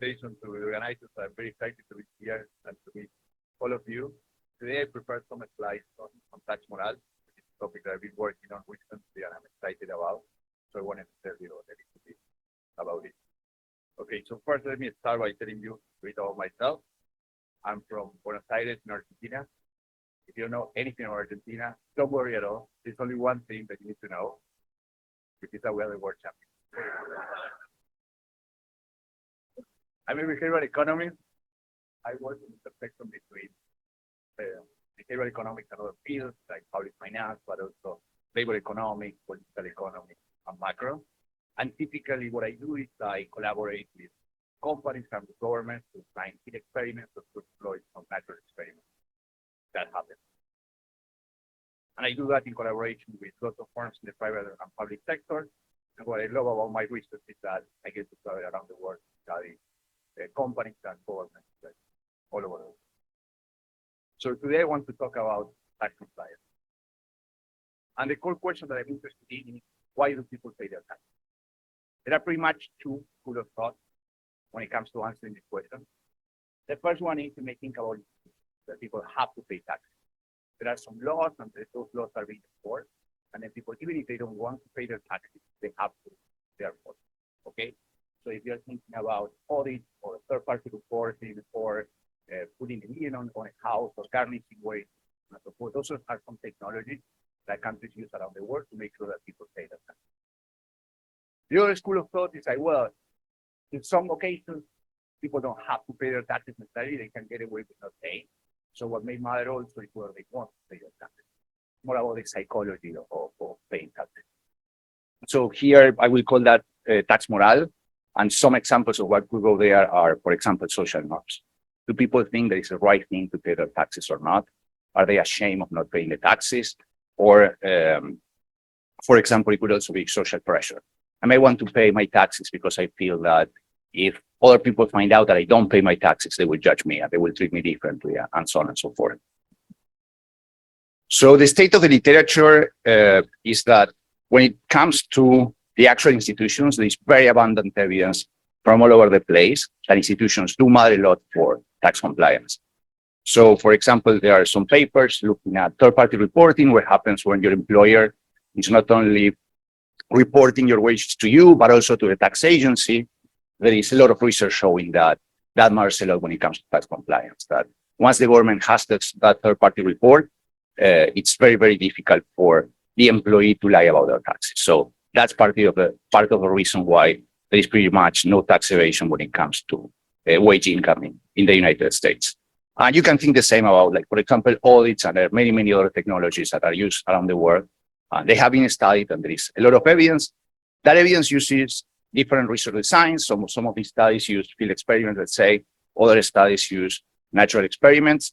invitation to the organizers. I'm very excited to be here and to meet all of you. Today I prepared some slides on tax morale, which is a topic that I've been working on recently and I'm excited about. So I wanted to tell you a little bit about it. Okay, so first let me start by telling you a bit about myself. I'm from Buenos Aires in Argentina. If you don't know anything about Argentina, don't worry at all. There's only one thing that you need to know, which is that we are the world champions. I'm a behavioral economist. I work in the spectrum between behavioral economics and other fields like public finance, but also labor economics, political economics, and macro. And typically what I do is I collaborate with companies and with governments to find field experiments or to deploy some natural experiments that happen. And I do that in collaboration with lots of firms in the private and public sector. And what I love about my research is that I get to travel around the world to study companies and governments all over the world. So today I want to talk about tax compliance. And the core question that I'm interested in is, why do people pay their taxes? There are pretty much two schools of thought when it comes to answering this question. The first one is to make think about that people have to pay taxes. There are some laws, and those laws are being enforced. And then people, even if they don't want to pay their taxes, they have to, therefore. Okay? So if you're thinking about audit or third-party reporting or putting a lien on a house or garnishing waste and so forth, those are some technologies that countries use around the world to make sure that people pay their taxes. The other school of thought is like, well, in some occasions, people don't have to pay their taxes necessarily, they can get away with not paying. So what may matter also is whether they want to pay their taxes. More about the psychology of paying taxes. So here I will call that tax morale. And some examples of what could go there are, for example, social norms. Do people think that it's the right thing to pay their taxes or not? Are they ashamed of not paying the taxes? Or, for example, it could also be social pressure. I may want to pay my taxes because I feel that if other people find out that I don't pay my taxes, they will judge me and they will treat me differently and so on and so forth. So the state of the literature is that when it comes to the actual institutions, there is very abundant evidence from all over the place that institutions do matter a lot for tax compliance. So, for example, there are some papers looking at third-party reporting, what happens when your employer is not only reporting your wages to you, but also to the tax agency. There is a lot of research showing that that matters a lot when it comes to tax compliance, that once the government has that third-party report, it's very, very difficult for the employee to lie about their taxes. So that's part of the reason why there is pretty much no tax evasion when it comes to wage income in the United States. And you can think the same about, like, for example, audits, and there are many, many other technologies that are used around the world. They have been studied, and there is a lot of evidence. That evidence uses different research designs. Some of these studies use field experiments, let's say. Other studies use natural experiments.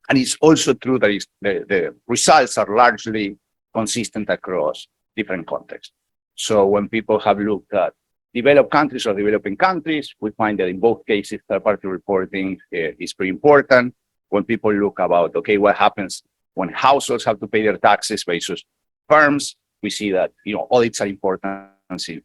And it's also true that the results are largely consistent across different contexts. So when people have looked at developed countries or developing countries, we find that in both cases, third-party reporting is pretty important. When people look about, okay, what happens when households have to pay their taxes versus firms, we see that, audits are important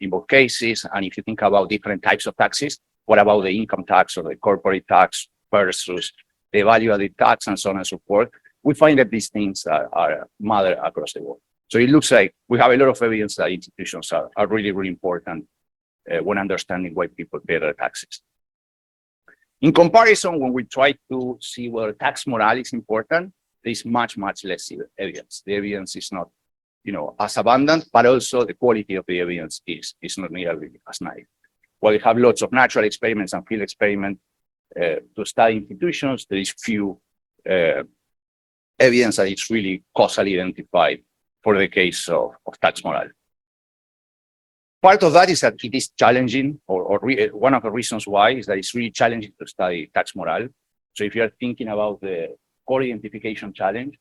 in both cases. And if you think about different types of taxes, what about the income tax or the corporate tax versus the value-added tax and so on and so forth? We find that these things are matter across the world. So it looks like we have a lot of evidence that institutions are really, really important when understanding why people pay their taxes. In comparison, when we try to see whether tax morale is important, there is much, much less evidence. The evidence is not, as abundant, but also the quality of the evidence is not nearly as nice. While we have lots of natural experiments and field experiments to study institutions, there is few evidence that it's really causally identified for the case of tax morale. Part of that is that it is challenging, or one of the reasons why is that it's really challenging to study tax morale. So if you're thinking about the core identification challenge,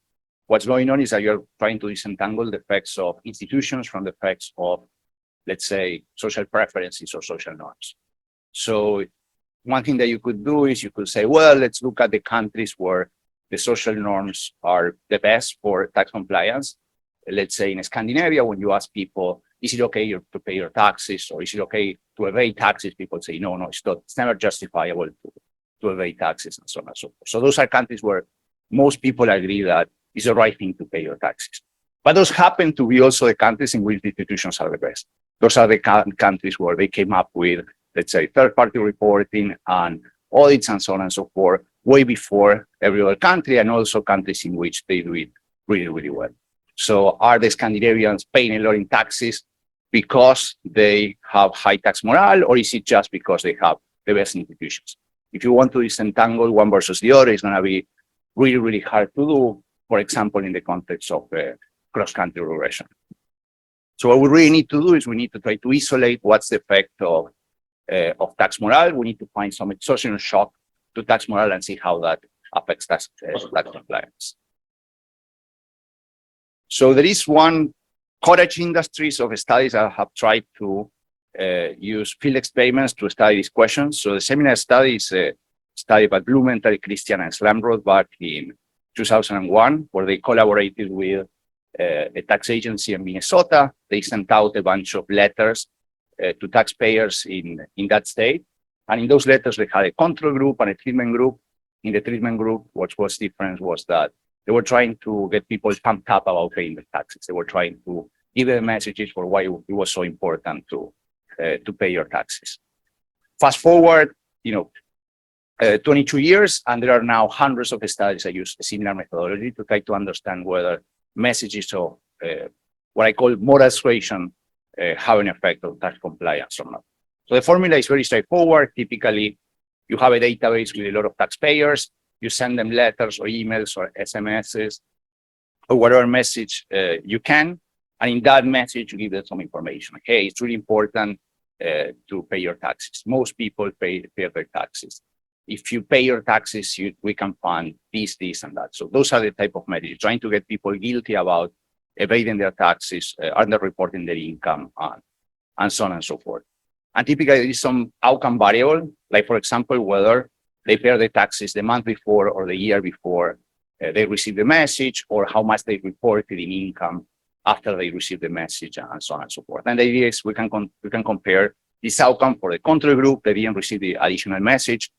what's going on is that you're trying to disentangle the effects of institutions from the effects of, let's say, social preferences or social norms. So one thing that you could do is you could say, well, let's look at the countries where the social norms are the best for tax compliance. Let's say in Scandinavia, when you ask people, is it okay to pay your taxes, or is it okay to evade taxes? People say, no, it's not. It's never justifiable to evade taxes and so on and so forth. So those are countries where most people agree that it's the right thing to pay your taxes. But those happen to be also the countries in which the institutions are the best. Those are the countries where they came up with, let's say, third-party reporting and audits and so on and so forth, way before every other country, and also countries in which they do it really, really well. So are the Scandinavians paying a lot in taxes because they have high tax morale, or is it just because they have the best institutions? If you want to disentangle one versus the other, it's going to be really, really hard to do, for example, in the context of cross-country regression. So what we really need to do is we need to try to isolate what's the effect of tax morale. We need to find some exogenous shock to tax morale and see how that affects tax compliance. So there is one cottage industries of studies that have tried to use field experiments to study these questions. So the seminal study is a study by Blumenthal, Christian, and Slamroth back in 2001, where they collaborated with a tax agency in Minnesota. They sent out a bunch of letters to taxpayers in that state. And in those letters, they had a control group and a treatment group. In the treatment group, what was different was that they were trying to get people pumped up about paying the taxes. They were trying to give them messages for why it was so important to pay your taxes. Fast forward, 22 years, and there are now hundreds of studies that use a similar methodology to try to understand whether messages of what I call moral suasion have an effect on tax compliance or not. So the formula is very straightforward. Typically, you have a database with a lot of taxpayers. You send them letters or emails or SMSs or whatever message you can. And in that message, you give them some information. Hey, it's really important to pay your taxes. Most people pay their taxes. If you pay your taxes, we can fund this, and that. So those are the type of messages, trying to get people guilty about evading their taxes, underreporting their income, and so on and so forth. And typically, there is some outcome variable, like, for example, whether they pay their taxes the month before or the year before they receive the message, or how much they reported in income after they receive the message, and so on and so forth. And the idea is we can compare this outcome for the control group that didn't receive the additional message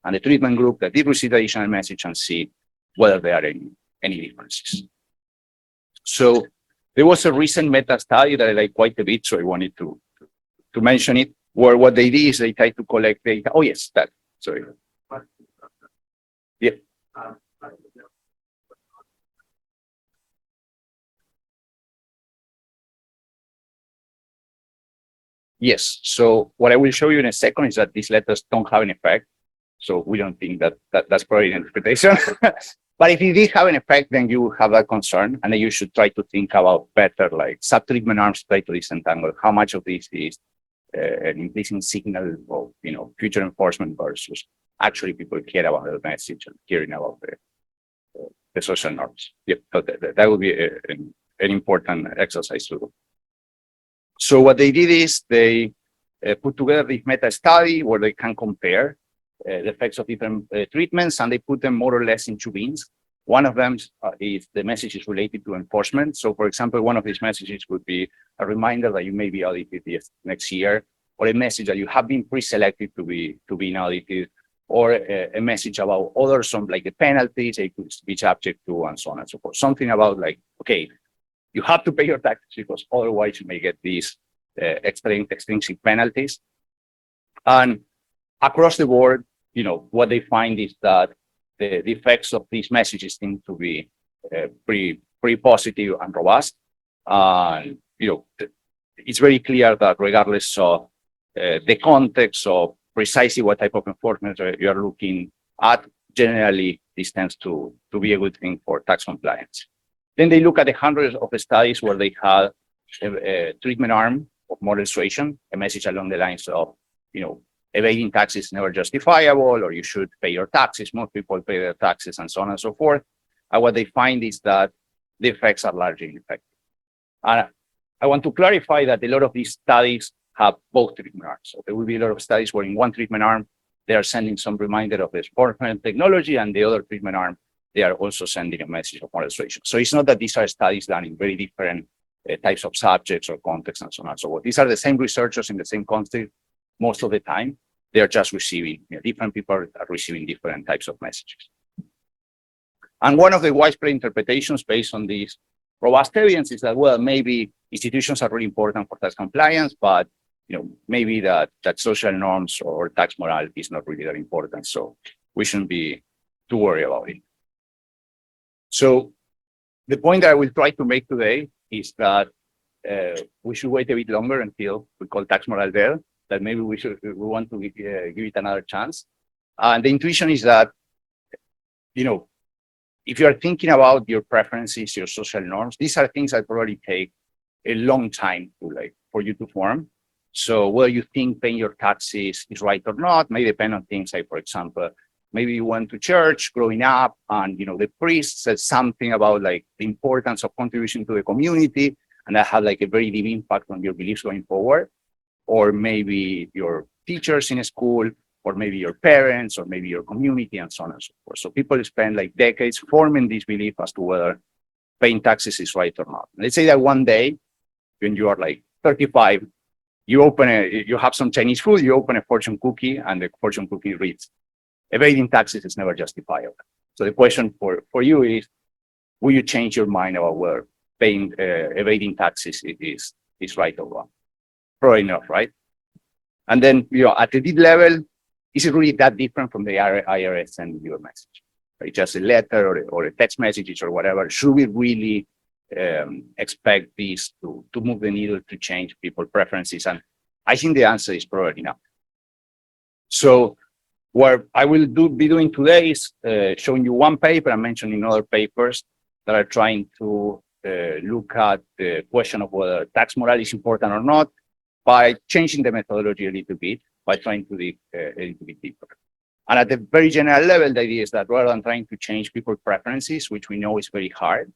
and the treatment group that did receive the additional message, and see whether there are any differences. So there was a recent meta study that I like quite a bit, so I wanted to mention it, where what they did is they tried to collect data. Oh, yes, that, sorry. Yeah. Yes, so what I will show you in a second is that these letters don't have an effect. So we don't think that's probably an interpretation. But if it did have an effect, then you have that concern, and then you should try to think about better, like sub-treatment arms, try to disentangle how much of this is an implicit signal of future enforcement versus actually people care about the message and caring about the social norms. Yep, so that would be an important exercise to do. So what they did is they put together this meta study where they can compare the effects of different treatments, and they put them more or less in two bins. One of them is the messages related to enforcement. So, for example, one of these messages would be a reminder that you may be audited next year, or a message that you have been pre-selected to be audited, or a message about others, some like the penalties they could be subject to, and so on and so forth. Something about like, okay, you have to pay your taxes because otherwise you may get these extrinsic penalties. And across the board, what they find is that the effects of these messages seem to be pretty positive and robust. It's very clear that regardless of the context of precisely what type of enforcement you are looking at, generally this tends to be a good thing for tax compliance. Then they look at the hundreds of studies where they had a treatment arm of moral suasion, a message along the lines of, evading taxes is never justifiable, or you should pay your taxes. Most people pay their taxes, and so on and so forth. And what they find is that the effects are largely ineffective. And I want to clarify that a lot of these studies have both treatment arms. So there will be a lot of studies where in one treatment arm, they are sending some reminder of the enforcement technology, and the other treatment arm, they are also sending a message of moral suasion. So it's not that these are studies done in very different types of subjects or contexts and so on and so forth. These are the same researchers in the same context most of the time. They are just receiving, different people are receiving different types of messages. And one of the widespread interpretations based on this robust evidence is that, well, maybe institutions are really important for tax compliance, but maybe that social norms or tax morality is not really that important. So we shouldn't be too worried about it. So the point that I will try to make today is that we should wait a bit longer until we call tax moral dead, that maybe we want to give it another chance. And the intuition is that, if you are thinking about your preferences, your social norms, these are things that probably take a long time for you to form. So whether you think paying your taxes is right or not may depend on things like, for example, maybe you went to church growing up and, the priest said something about the importance of contribution to the community, and that had a very deep impact on your beliefs going forward. Or maybe your teachers in a school, or maybe your parents, or maybe your community, and so on and so forth. So people spend decades forming this belief as to whether paying taxes is right or not. Let's say that one day, when you are 35, you have some Chinese food, you open a fortune cookie, and the fortune cookie reads, evading taxes is never justifiable. So the question for you is, will you change your mind about whether evading taxes is right or wrong? Probably not, right? And then, at the deep level, is it really that different from the IRS sending you a message? Right? Just a letter or a text message or whatever. Should we really expect this to move the needle, to change people's preferences? And I think the answer is probably not. So what I will be doing today is showing you one paper and mentioning other papers that are trying to look at the question of whether tax morale is important or not, by changing the methodology a little bit, by trying to dig a little bit deeper. And at the very general level, the idea is that rather than trying to change people's preferences, which we know is very hard,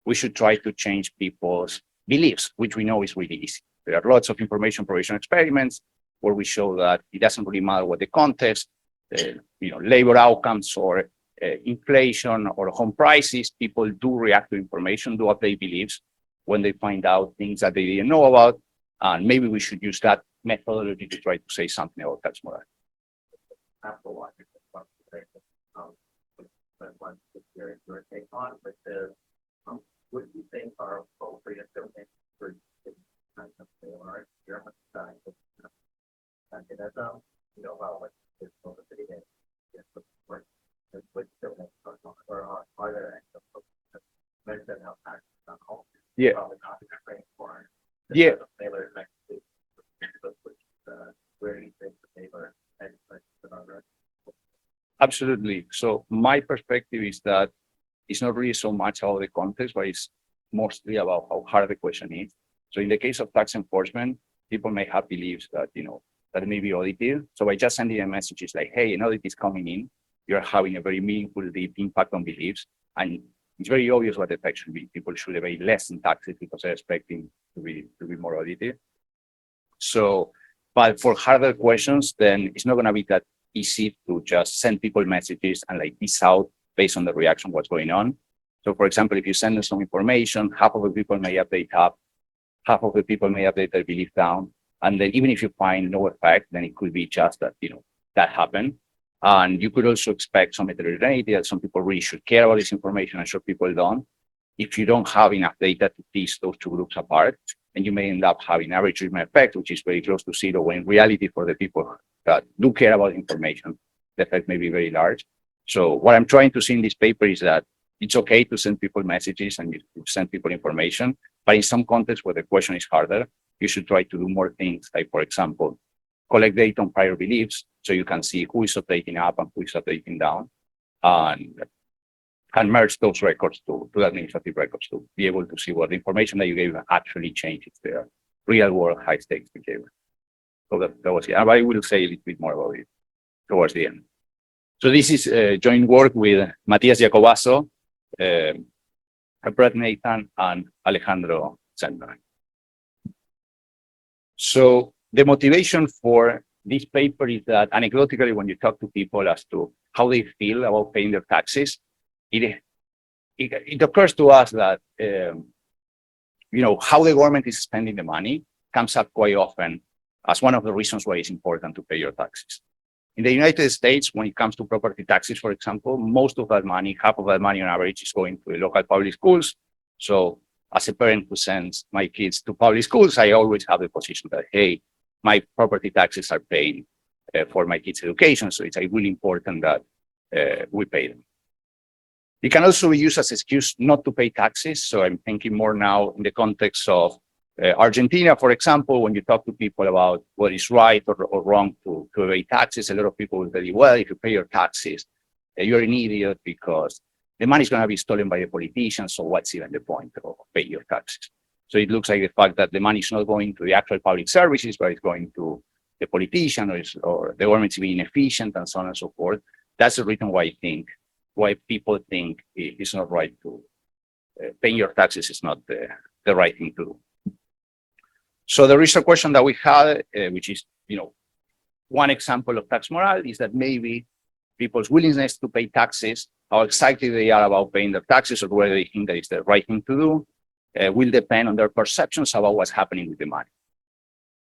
we should try to change people's beliefs, which we know is really easy. There are lots of information provision experiments where we show that it doesn't really matter what the context, labor outcomes or inflation or home prices, people do react to information, do update beliefs when they find out things that they didn't know about. And maybe we should use that methodology to try to say something about tax morality. Your take on, but what do you think are appropriate domains for kind of or German side of mechanism? About what is motivated with domains or are there mention how tax on all? Yeah. Probably not trained for. Yeah. Where do you think the neighbor Absolutely. So my perspective is that it's not really so much about the context, but it's mostly about how hard the question is. So in the case of tax enforcement, people may have beliefs that, that may be audited. So by just sending a message, it's like, hey, an audit is coming in, you're having a very meaningful, deep impact on beliefs. And it's very obvious what the effect should be. People should evade less in taxes because they're expecting to be more audited. So, but for harder questions, then it's not going to be that easy to just send people messages and this out based on the reaction, what's going on. So for example, if you send them some information, half of the people may update up, half of the people may update their belief down. And then even if you find no effect, then it could be just that, that happened. And you could also expect some heterogeneity, that some people really should care about this information and some people don't. If you don't have enough data to tease those two groups apart, and you may end up having average treatment effect, which is very close to zero, when in reality for the people that do care about information, the effect may be very large. So what I'm trying to see in this paper is that it's okay to send people messages and you send people information, but in some contexts where the question is harder, you should try to do more things, like, for example, collect data on prior beliefs so you can see who is updating up and who is updating down, and merge those records to the administrative records to be able to see what the information that you gave actually changes their real world high stakes behavior. So that was it. And I will say a little bit more about it towards the end. So this is joint work with Matías Jacobasso, Brett Nathan, and Alejandro Zender. So the motivation for this paper is that anecdotally, when you talk to people as to how they feel about paying their taxes, it occurs to us that how the government is spending the money comes up quite often as one of the reasons why it's important to pay your taxes. In the United States, when it comes to property taxes, for example, most of that money, half of that money on average, is going to the local public schools. So as a parent who sends my kids to public schools, I always have the position that, hey, my property taxes are paying for my kids' education. So it's really important that we pay them. It can also be used as an excuse not to pay taxes. So I'm thinking more now in the context of Argentina, for example, when you talk to people about what is right or wrong to evade taxes, a lot of people will tell you, well, if you pay your taxes, you're an idiot because the money is going to be stolen by the politicians. So what's even the point of paying your taxes? So it looks like the fact that the money is not going to the actual public services, but it's going to the politician or the government's being efficient and so on and so forth. That's the reason why people think it's not right to paying your taxes is not the right thing to do. So there is a question that we had, which is, one example of tax morale is that maybe people's willingness to pay taxes, how excited they are about paying their taxes or whether they think that it's the right thing to do, will depend on their perceptions about what's happening with the money.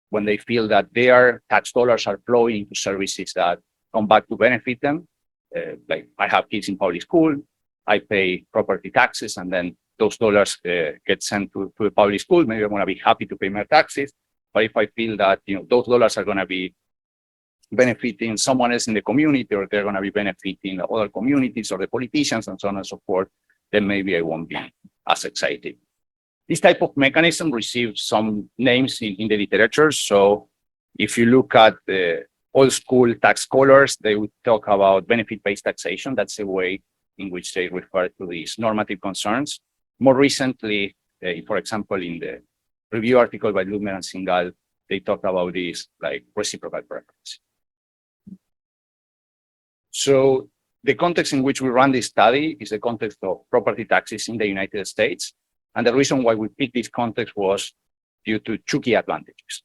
When they feel that their tax dollars are flowing into services that come back to benefit them, like I have kids in public school, I pay property taxes, and then those dollars get sent to a public school. Maybe I'm going to be happy to pay my taxes. But if I feel that those dollars are going to be benefiting someone else in the community, or they're going to be benefiting other communities or the politicians and so on and so forth, then maybe I won't be as excited. This type of mechanism receives some names in the literature. So if you look at the old school tax scholars, they would talk about benefit-based taxation. That's a way in which they refer to these normative concerns. More recently, for example, in the review article by Ludmer and Singal, they talked about this like reciprocal preference. So the context in which we run this study is the context of property taxes in the United States. And the reason why we picked this context was due to two key advantages.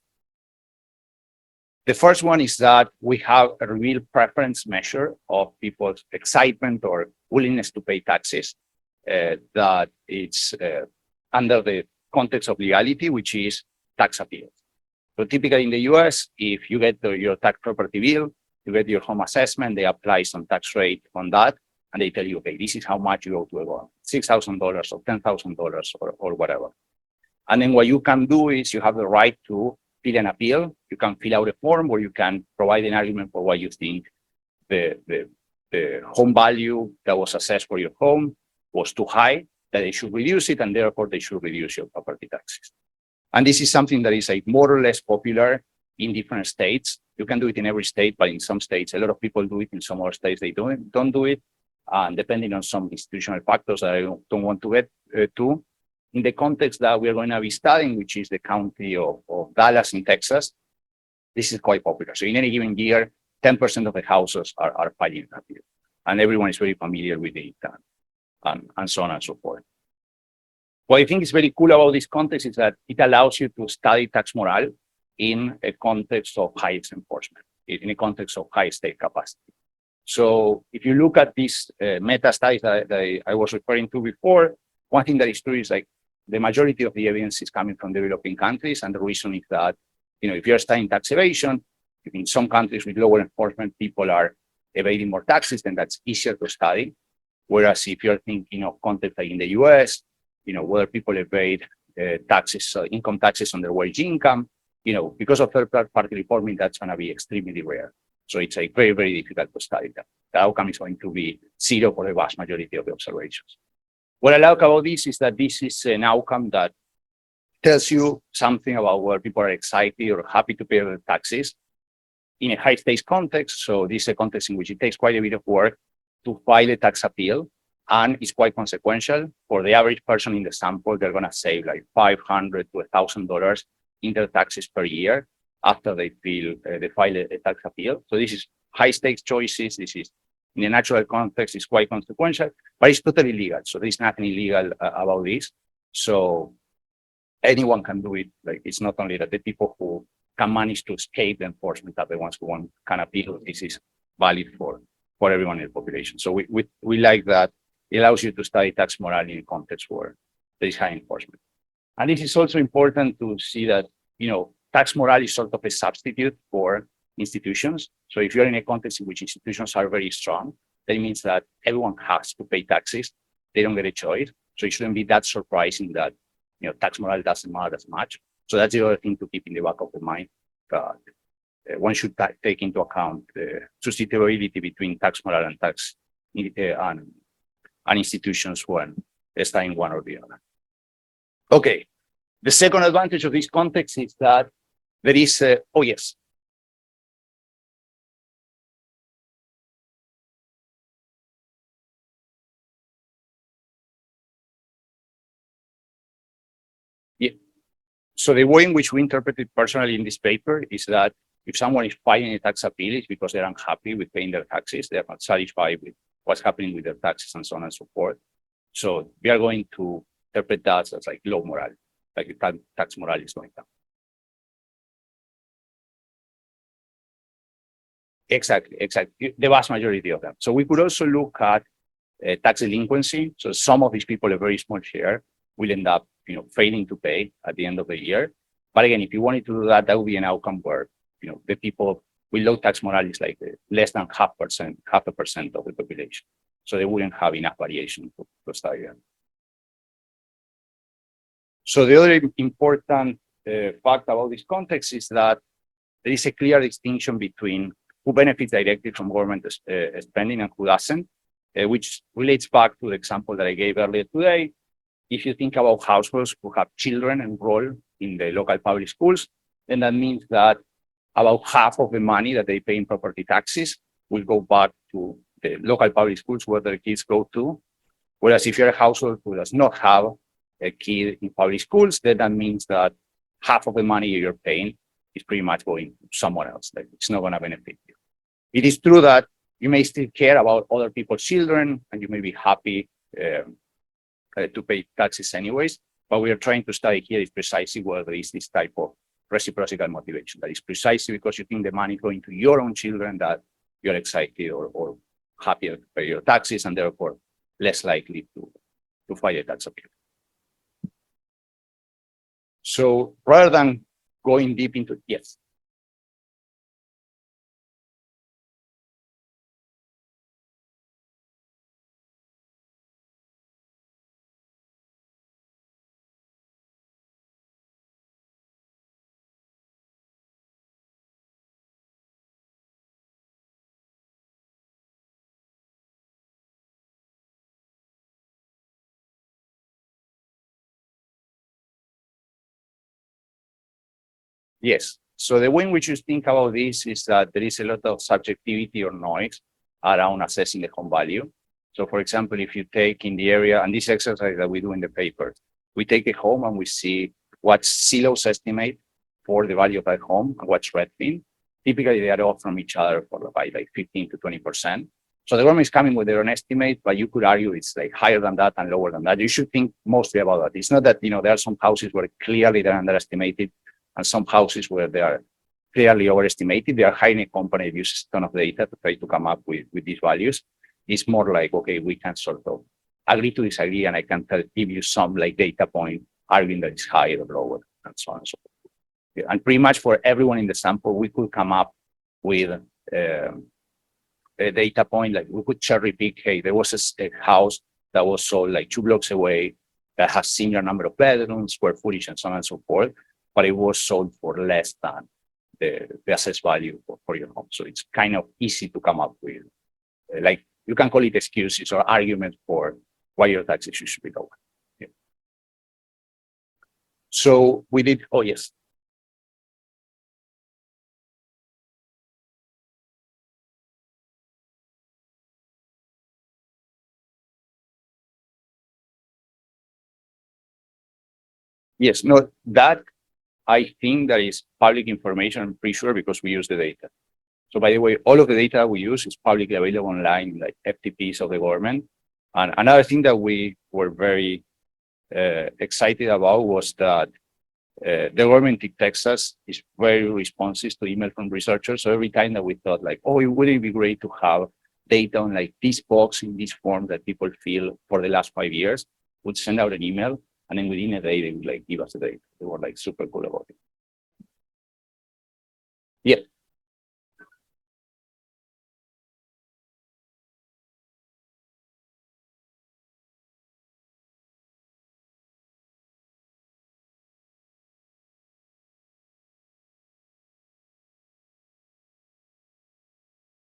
The first one is that we have a real preference measure of people's excitement or willingness to pay taxes that it's under the context of legality, which is tax appeals. So typically in the US, if you get your tax property bill, you get your home assessment, they apply some tax rate on that, and they tell you, okay, this is how much you owe to a government, $6,000 or $10,000 or whatever. And then what you can do is you have the right to fill an appeal. You can fill out a form where you can provide an argument for why you think the home value that was assessed for your home was too high, that they should reduce it, and therefore they should reduce your property taxes. And this is something that is more or less popular in different states. You can do it in every state, but in some states, a lot of people do it. In some other states, they don't do it. And depending on some institutional factors that I don't want to get to. In the context that we are going to be studying, which is the county of Dallas in Texas, this is quite popular. So in any given year, 10% of the houses are filing an appeal. And everyone is very familiar with it and so on and so forth. What I think is very cool about this context is that it allows you to study tax morale in a context of highest enforcement, in a context of high state capacity. So if you look at these meta studies that I was referring to before, one thing that is true is like the majority of the evidence is coming from developing countries. And the reason is that, if you're studying tax evasion, in some countries with lower enforcement, people are evading more taxes, then that's easier to study. Whereas if you're thinking of context like in the US, whether people evade taxes, income taxes on their wage income, because of third-party reporting, that's going to be extremely rare. So it's very, very difficult to study that. The outcome is going to be zero for the vast majority of the observations. What I like about this is that this is an outcome that tells you something about whether people are excited or happy to pay their taxes in a high-stakes context. So this is a context in which it takes quite a bit of work to file a tax appeal, and it's quite consequential. For the average person in the sample, they're going to save like $500 to $1,000 in their taxes per year after they file a tax appeal. So this is high-stakes choices. This is, in a natural context, is quite consequential, but it's totally legal. So there's nothing illegal about this. So anyone can do it. Like, it's not only that the people who can manage to escape the enforcement are the ones who can appeal. This is valid for everyone in the population. So we like that. It allows you to study tax morale in a context where there is high enforcement. And it is also important to see that, tax morale is sort of a substitute for institutions. So if you're in a context in which institutions are very strong, that means that everyone has to pay taxes. They don't get a choice. So it shouldn't be that surprising that, tax morale doesn't matter as much. So that's the other thing to keep in the back of the mind. One should take into account the substitutability between tax morale and tax and institutions when studying one or the other. Okay. The second advantage of this context is that there is oh yes. Yeah. So the way in which we interpret it personally in this paper is that if someone is filing a tax appeal, it's because they're unhappy with paying their taxes. They're not satisfied with what's happening with their taxes and so on and so forth. So we are going to interpret that as like low morale, like the tax morale is going down. Exactly. The vast majority of them. So we could also look at tax delinquency. So some of these people, a very small share, will end up, failing to pay at the end of the year. But again, if you wanted to do that, that would be an outcome where, the people with low tax morale is like less than 0.5% of the population. So they wouldn't have enough variation to study them. So the other important fact about this context is that there is a clear distinction between who benefits directly from government spending and who doesn't, which relates back to the example that I gave earlier today. If you think about households who have children enrolled in the local public schools, then that means that about half of the money that they pay in property taxes will go back to the local public schools where their kids go to. Whereas if you're a household who does not have a kid in public schools, then that means that half of the money you're paying is pretty much going to someone else. Like it's not going to benefit you. It is true that you may still care about other people's children and you may be happy to pay taxes anyways, but we are trying to study here is precisely whether there is this type of reciprocal motivation. That is precisely because you think the money is going to your own children that you're excited or happier to pay your taxes and therefore less likely to file a tax appeal. So rather than going deep into, yes. Yes. So the way in which you think about this is that there is a lot of subjectivity or noise around assessing the home value. So for example, if you take in the area, and this exercise that we do in the paper, we take a home and we see what's Zillow's estimate for the value of that home and what's Redfin. Typically, they are off from each other by like 15 to 20%. So the government is coming with their own estimate, but you could argue it's like higher than that and lower than that. You should think mostly about that. It's not that, there are some houses where clearly they're underestimated and some houses where they are clearly overestimated. They are hiring a company that uses a ton of data to try to come up with these values. It's more like, okay, we can sort of agree to disagree, and I can give you some like data point arguing that it's higher or lower, and so on and so forth. Yeah. And pretty much for everyone in the sample, we could come up with a data point, like we could cherry pick, hey, there was a house that was sold like 2 blocks away that has similar number of bedrooms, square footage, and so on and so forth, but it was sold for less than the assessed value for your home. So it's kind of easy to come up with, like you can call it excuses or arguments for why your taxes should be lower. Yeah. So we did, oh yes. Yes, no, that I think that is public information, I'm pretty sure, because we use the data. So by the way, all of the data we use is publicly available online, like FTPs of the government. And another thing that we were very excited about was that the government in Texas is very responsive to email from researchers. So every time that we thought like, oh, it wouldn't be great to have data on like this box in this form that people fill for the last 5 years, would send out an email. And then within a day, they would like give us the data. They were like super cool about it. Yeah.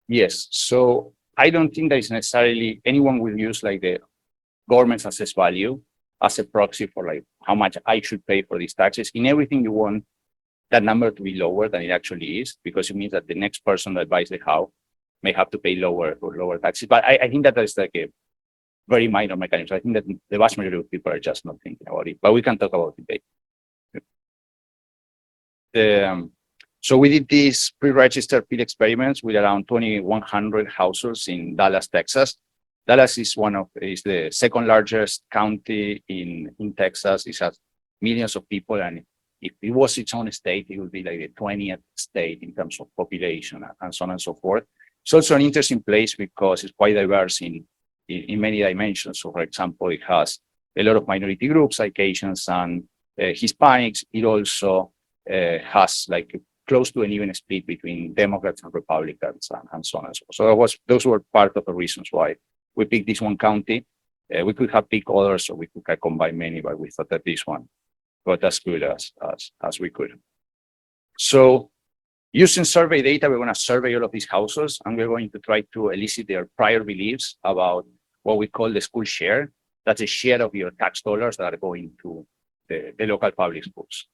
Yes. So I don't think that is necessarily anyone will use like the government's assessed value as a proxy for like how much I should pay for these taxes. In everything, you want that number to be lower than it actually is, because it means that the next person that buys the house may have to pay lower taxes. But I think that is like a very minor mechanism. I think that the vast majority of people are just not thinking about it, but we can talk about it later. So we did these pre-registered field experiments with around 2,100 households in Dallas, Texas. Dallas is the second largest county in Texas. It has millions of people, and if it was its own state, it would be like the 20th state in terms of population and so on and so forth. It's also an interesting place because it's quite diverse in many dimensions. So, for example, it has a lot of minority groups like Asians and Hispanics. It also has like close to an even split between Democrats and Republicans and so on and so forth. So those were part of the reasons why we picked this one county. We could have picked others, or we could have combined many, but we thought that this one got as good as we could. So using survey data, we're going to survey all of these houses, and we're going to try to elicit their prior beliefs about what we call the school share. That's a share of your tax dollars that are going to the local public schools.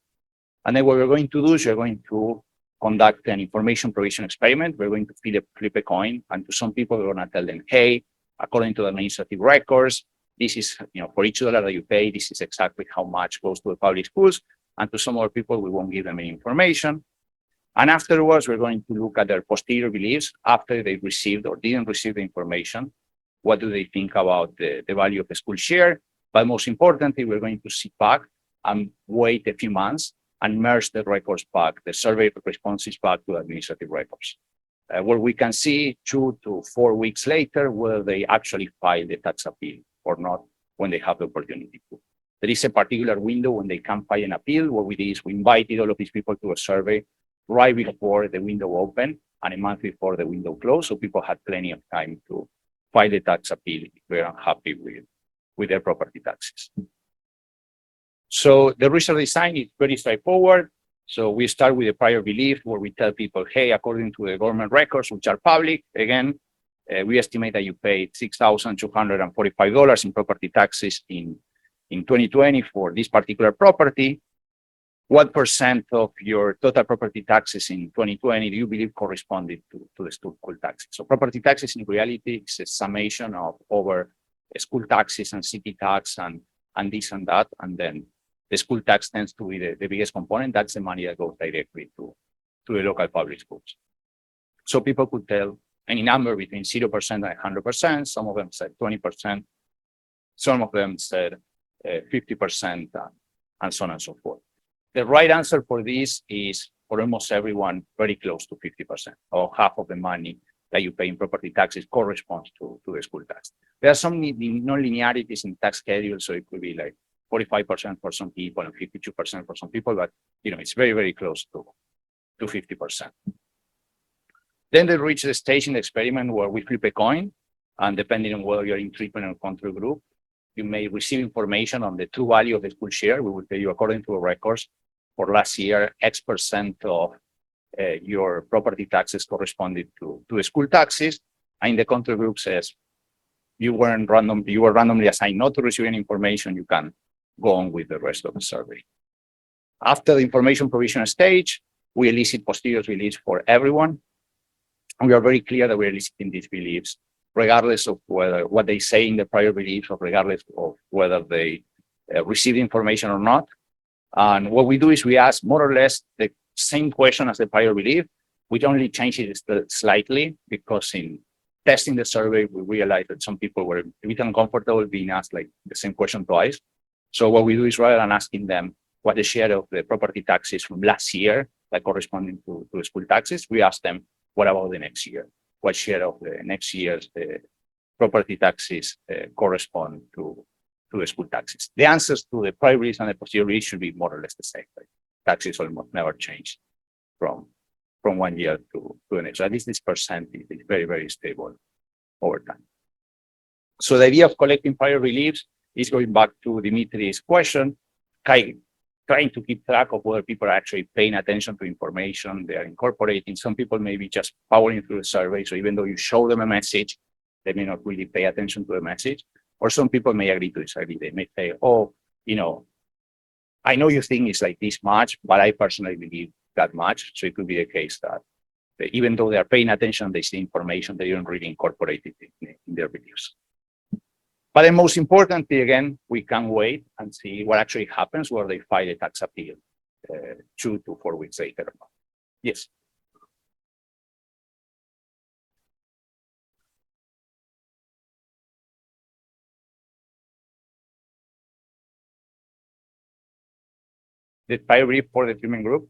And then what we're going to do is we're going to conduct an information provision experiment. We're going to flip a coin, and to some people, we're going to tell them, hey, according to the administrative records, this is, for each dollar that you pay, this is exactly how much goes to the public schools. And to some other people, we won't give them any information. And afterwards, we're going to look at their posterior beliefs after they received or didn't receive the information. What do they think about the value of the school share? But most importantly, we're going to sit back and wait a few months and merge the records back, the survey responses back to administrative records, where we can see 2 to 4 weeks later whether they actually file the tax appeal or not when they have the opportunity to. There is a particular window when they can file an appeal. What we did is we invited all of these people to a survey right before the window opened and a month before the window closed, so people had plenty of time to file the tax appeal if they are unhappy with their property taxes. So the research design is very straightforward. So we start with a prior belief where we tell people, hey, according to the government records, which are public, again, we estimate that you paid $6,245 in property taxes in 2020 for this particular property. What percent of your total property taxes in 2020 do you believe corresponded to the school taxes? So property taxes in reality is a summation of over school taxes and city tax and this and that, and then the school tax tends to be the biggest component. That's the money that goes directly to the local public schools. So people could tell any number between 0% and 100%. Some of them said 20%. Some of them said 50%, and so on and so forth. The right answer for this is, for almost everyone, very close to 50%, or half of the money that you pay in property taxes corresponds to the school tax. There are some non-linearities in tax schedule, so it could be like 45% for some people and 52% for some people, but it's very, very close to 50%. Then they reach the stage in the experiment where we flip a coin, and depending on whether you're in treatment or control group, you may receive information on the true value of the school share. We will tell you, according to the records for last year, X% of your property taxes corresponded to the school taxes. And the control group says you were randomly assigned not to receive any information. You can go on with the rest of the survey. After the information provision stage, we elicit posterior beliefs for everyone. And we are very clear that we're eliciting these beliefs, regardless of what they say in the prior beliefs, or regardless of whether they receive information or not. And what we do is we ask more or less the same question as the prior belief. We only change it slightly, because in testing the survey, we realized that some people were a bit uncomfortable being asked like the same question twice. So what we do is, rather than asking them what the share of the property taxes from last year that corresponding to the school taxes, we ask them, what about the next year? What share of the next year's property taxes correspond to the school taxes. The answers to the prior release and the posterior release should be more or less the same. Right? Taxes almost never change from 1 year to the next. So at least this percentage is very, very stable over time. So the idea of collecting prior reliefs is going back to Dmitry's question, trying to keep track of whether people are actually paying attention to information they are incorporating. Some people may be just powering through the survey. So even though you show them a message, they may not really pay attention to the message. Or some people may agree to disagree. They may say, oh, I know you think it's like this much, but I personally believe that much. So it could be the case that even though they are paying attention, they see information, they don't really incorporate it in their beliefs. But the most importantly, again, we can wait and see what actually happens where they file a tax appeal 2 to 4 weeks later. Yes. The prior relief for the treatment group.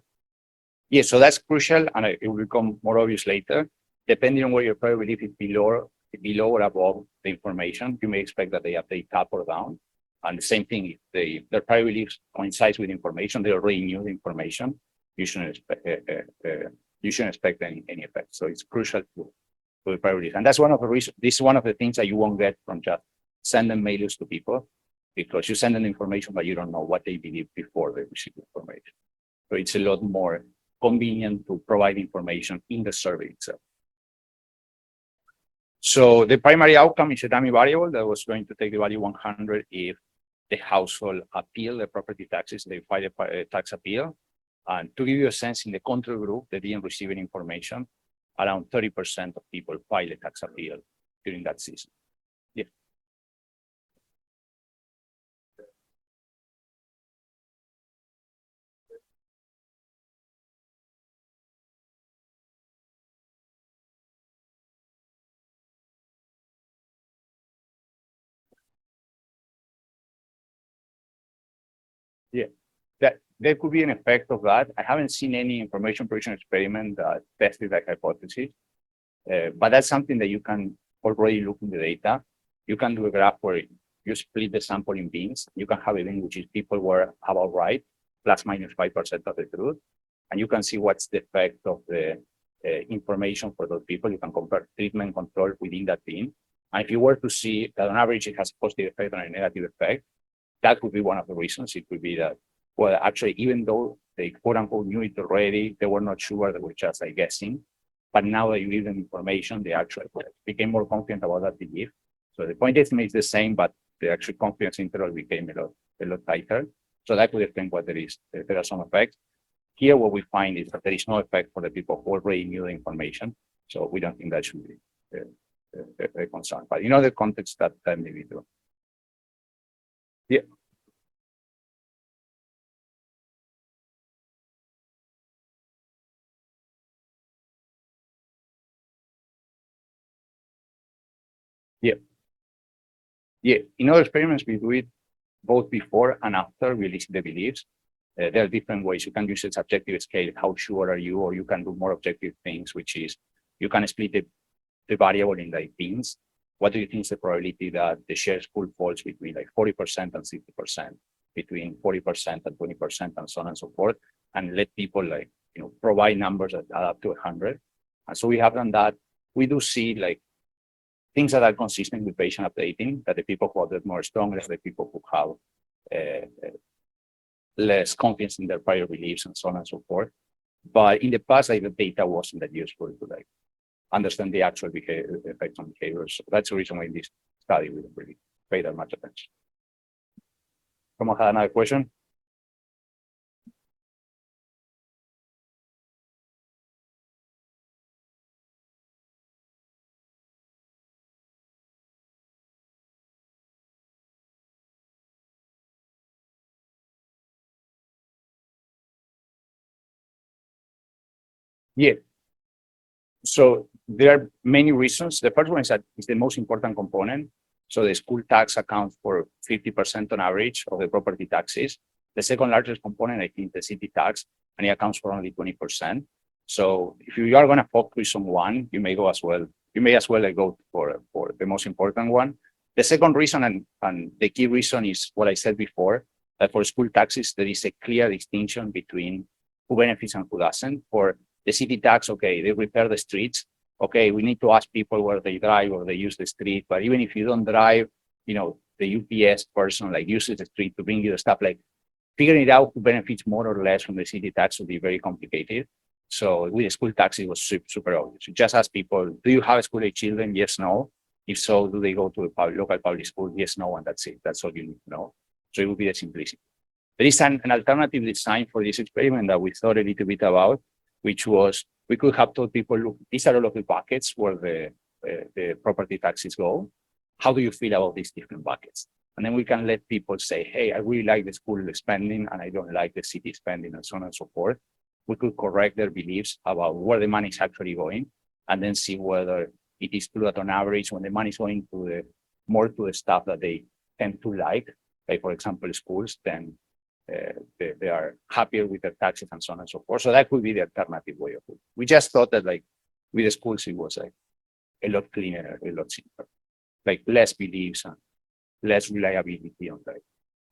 Yes, so that's crucial, and it will become more obvious later. Depending on where your prior relief is below or above the information, you may expect that they update up or down. And the same thing, if their prior relief coincides with information, they already knew the information, you shouldn't expect any effect. So it's crucial to the prior relief. And that's one of the reasons, this is one of the things that you won't get from just sending mailers to people, because you send them information, but you don't know what they believe before they receive the information. So it's a lot more convenient to provide information in the survey itself. So the primary outcome is a dummy variable that was going to take the value 100 if the household appeal the property taxes, they file a tax appeal. And to give you a sense, in the control group that didn't receive any information, around 30% of people file a tax appeal during that season. Yeah. Yeah, there could be an effect of that. I haven't seen any information provision experiment that tested that hypothesis, but that's something that you can already look in the data. You can do a graph where you split the sample in bins. You can have a bin which is people were about right, plus minus 5% of the truth, and you can see what's the effect of the information for those people. You can compare treatment control within that bin. And if you were to see that on average it has a positive effect and a negative effect, that could be one of the reasons. It could be that, well, actually, even though they quote unquote knew it already, they were not sure, they were just like guessing. But now that you give them information, they actually became more confident about that belief. So the point estimate is the same, but the actual confidence interval became a lot tighter. So that could explain why there are some effects. Here, what we find is that there is no effect for the people who already knew the information. So we don't think that should be a concern. But in other contexts, that may be true. Yeah. Yeah. Yeah. In other experiments, we do it both before and after releasing the beliefs. There are different ways. You can use a subjective scale, how sure are you, or you can do more objective things, which is you can split the variable in like bins. What do you think is the probability that the share school falls between like 40% and 60%, between 40% and 20%, and so on and so forth, and let people like, provide numbers that add up to 100. And so we have done that. We do see like things that are consistent with patient updating, that the people who are more strong are the people who have less confidence in their prior beliefs and so on and so forth. But in the past, like, the data wasn't that useful to like understand the actual behavior, effects on behavior. So that's the reason why in this study we don't really pay that much attention. Someone had another question? Yeah. So there are many reasons. The first one is that it's the most important component. So the school tax accounts for 50% on average of the property taxes. The second largest component, I think, the city tax, and it accounts for only 20%. So if you are going to focus on one, you may as well go for the most important one. The second reason, and the key reason, is what I said before, that for school taxes, there is a clear distinction between who benefits and who doesn't. For the city tax, okay, they repair the streets. Okay, we need to ask people where they drive or they use the street. But even if you don't drive, the UPS person like uses the street to bring you the stuff, like figuring it out who benefits more or less from the city tax would be very complicated. So with the school tax, it was super obvious. You just ask people, do you have school-age children? Yes, no. If so, do they go to a local public school? Yes, no, and that's it. That's all you need to know. So it would be the simplicity. There is an alternative design for this experiment that we thought a little bit about, which was we could have told people, look, these are all of the buckets where the property taxes go. How do you feel about these different buckets? And then we can let people say, hey, I really like the school spending and I don't like the city spending, and so on and so forth. We could correct their beliefs about where the money is actually going, and then see whether it is true that on average, when the money is going to more to the stuff that they tend to like for example, schools, then they are happier with their taxes and so on and so forth. So that could be the alternative way of it. We just thought that with the schools, it was a lot cleaner, a lot simpler, less beliefs and less reliability on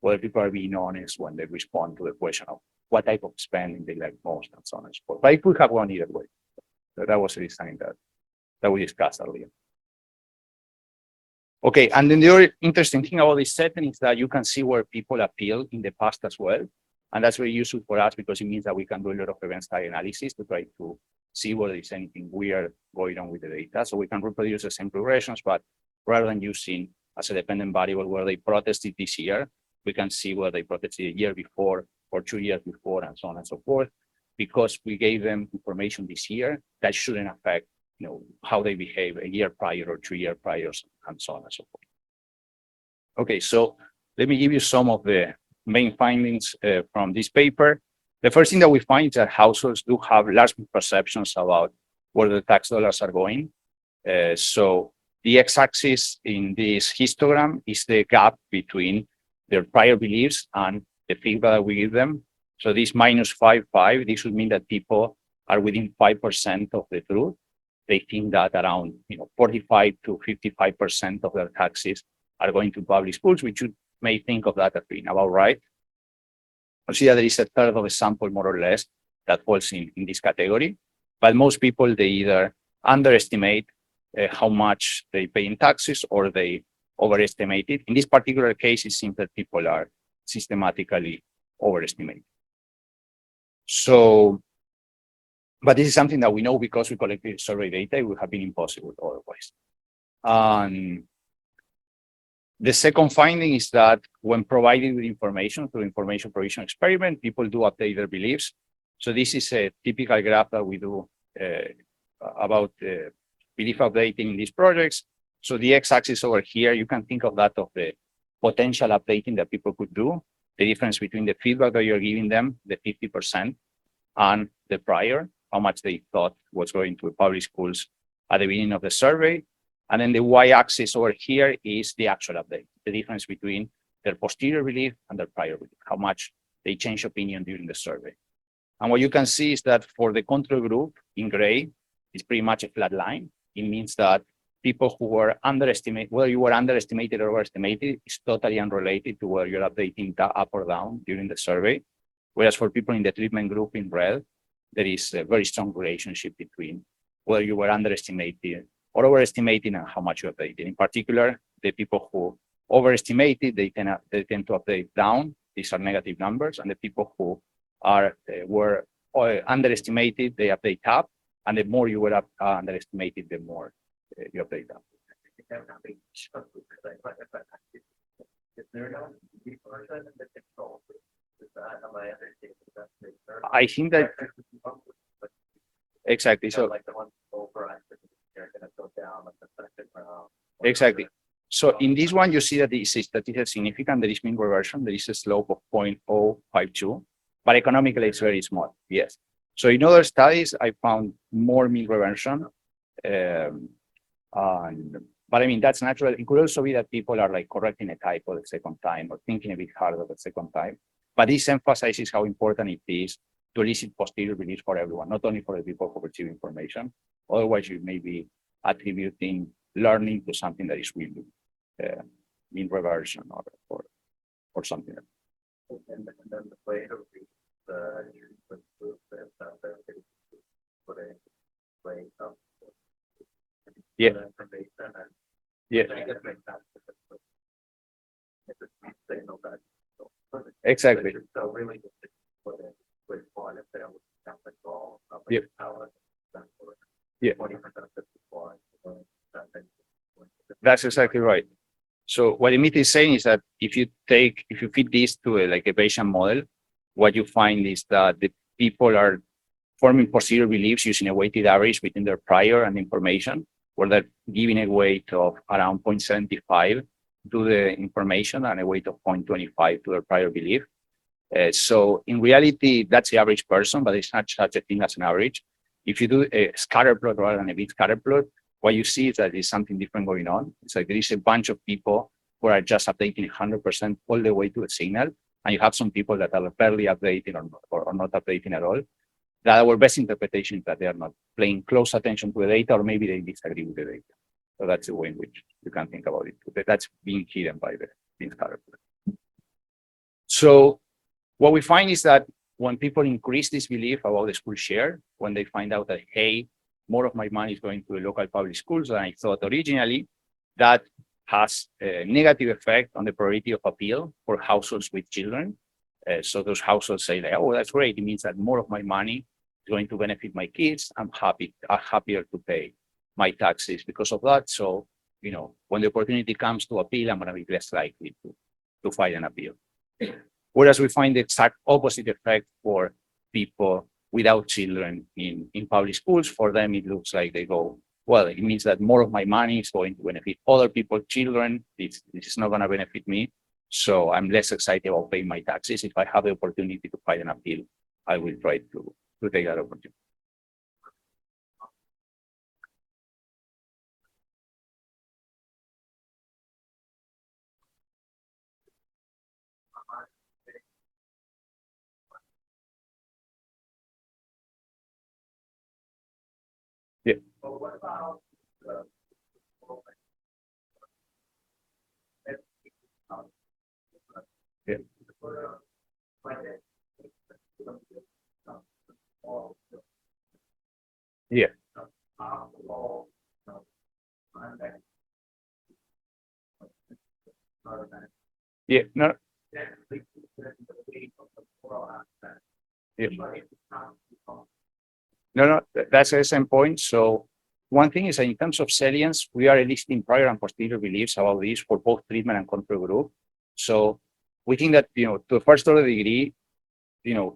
whether people are being honest when they respond to the question of what type of spending they like most and so on and so forth. But it could have gone either way. So that was a design that we discussed earlier. Okay, and then the other interesting thing about this setting is that you can see where people appeal in the past as well. And that's very useful for us because it means that we can do a lot of event style analysis to try to see whether there's anything weird going on with the data. So we can reproduce the same progressions, but rather than using as a dependent variable where they protested this year, we can see where they protested a year before or 2 years before and so on and so forth. Because we gave them information this year, that shouldn't affect how they behave a year prior or 2 years prior, and so on and so forth. Okay, so let me give you some of the main findings from this paper. The first thing that we find is that households do have large perceptions about where the tax dollars are going. So the x-axis in this histogram is the gap between their prior beliefs and the feedback that we give them. So this minus 5.5, this would mean that people are within 5% of the truth. They think that around 45 to 55% of their taxes are going to public schools, which you may think of that as being about right. You see that there is a third of a sample, more or less, that falls in this category. But most people, they either underestimate how much they pay in taxes or they overestimate it. In this particular case, it seems that people are systematically overestimating. So, but this is something that we know because we collected survey data. It would have been impossible otherwise. The second finding is that when provided with information through information provision experiment, people do update their beliefs. So this is a typical graph that we do about belief updating in these projects. So the x-axis over here, you can think of that of the potential updating that people could do, the difference between the feedback that you're giving them, the 50%, and the prior, how much they thought was going to public schools at the beginning of the survey. And then the y-axis over here is the actual update, the difference between their posterior belief and their prior belief, how much they change opinion during the survey. And what you can see is that for the control group in gray, it's pretty much a flat line. It means that people who were underestimated, whether you were underestimated or overestimated, is totally unrelated to whether you're updating up or down during the survey. Whereas for people in the treatment group in red, there is a very strong relationship between whether you were underestimated or overestimating and how much you updated. In particular, the people who overestimated, they tend to update down. These are negative numbers. And the people who were underestimated, they update up. And the more you were underestimated, the more you update up. I think that exactly. So exactly. So in this one, you see that this is statistically significant. There is mean reversion. There is a slope of 0.052, but economically it's very small. Yes. So in other studies, I found more mean reversion. But I mean, that's natural. It could also be that people are like correcting a typo the second time or thinking a bit harder the second time. But this emphasizes how important it is to elicit posterior beliefs for everyone, not only for the people who receive information. Otherwise, you may be attributing learning to something that is really mean reversion or something. And then the way to reach the group is that they're put a way of Yeah. information and Yeah, I guess make that signal that. exactly. So really just put it with one if they don't have the goal of Yep. power. Yeah. 20% of the supply. That's exactly right. So what Dmitry is saying is that if you feed this to like a Bayesian model, what you find is that the people are forming posterior beliefs using a weighted average between their prior and information, where they're giving a weight of around 0.75 to the information and a weight of 0.25 to their prior belief. So in reality, that's the average person, but it's not such a thing as an average. If you do a scatter plot rather than a bit scatter plot, what you see is that there's something different going on. It's like there is a bunch of people who are just updating 100% all the way to the signal, and you have some people that are barely updating or not updating at all. That our best interpretation is that they are not paying close attention to the data, or maybe they disagree with the data. So that's the way in which you can think about it. That's being hidden by the bin scatter plot. So what we find is that when people increase this belief about the school share, when they find out that, hey, more of my money is going to the local public schools than I thought originally, that has a negative effect on the probability of appeal for households with children. So those households say, like, oh, that's great. It means that more of my money is going to benefit my kids. I'm happier to pay my taxes because of that. So, when the opportunity comes to appeal, I'm going to be less likely to file an appeal. Whereas we find the exact opposite effect for people without children in public schools. For them, it looks like they go, well, it means that more of my money is going to benefit other people's children. This is not going to benefit me. So I'm less excited about paying my taxes. If I have the opportunity to file an appeal, I will try to take that opportunity. Yeah. But what about the Yeah. Yeah. Yeah. No. Yeah. No, that's the same point. So one thing is that in terms of salience, we are listing prior and posterior beliefs about this for both treatment and control group. So we think that, to the first order degree,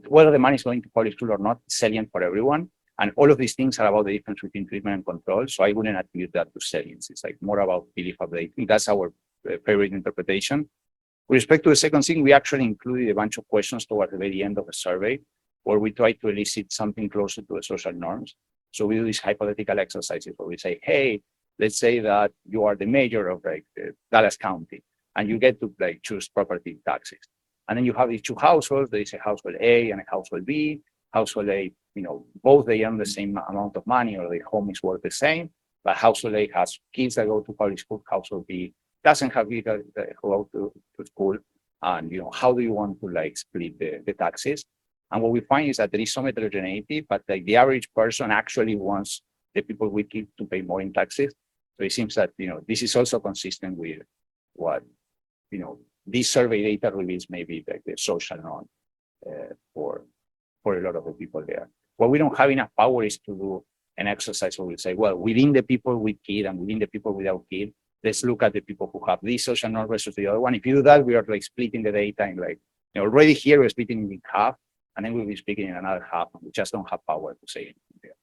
whether the money is going to public school or not, it's salient for everyone. And all of these things are about the difference between treatment and control. So I wouldn't attribute that to salience. It's like more about belief updating. That's our favorite interpretation. With respect to the second thing, we actually included a bunch of questions towards the very end of the survey, where we try to elicit something closer to the social norms. So we do these hypothetical exercises where we say, hey, let's say that you are the mayor of Dallas County, and you get to choose property taxes. And then you have these two households. There is a household A and a household B. Household A, both they earn the same amount of money, or their home is worth the same. But household A has kids that go to public school. Household B doesn't have kids that go to school. And how do you want to split the taxes? And what we find is that there is some heterogeneity, but the average person actually wants the people with kids to pay more in taxes. So it seems that this is also consistent with what this survey data reveals, maybe the social norm for a lot of the people there. What we don't have enough power is to do an exercise where we say, well, within the people with kid and within the people without kid, let's look at the people who have this social norm versus the other one. If you do that, we are splitting the data in already here we're splitting it in half, and then we'll be speaking in another half. We just don't have power to say anything there.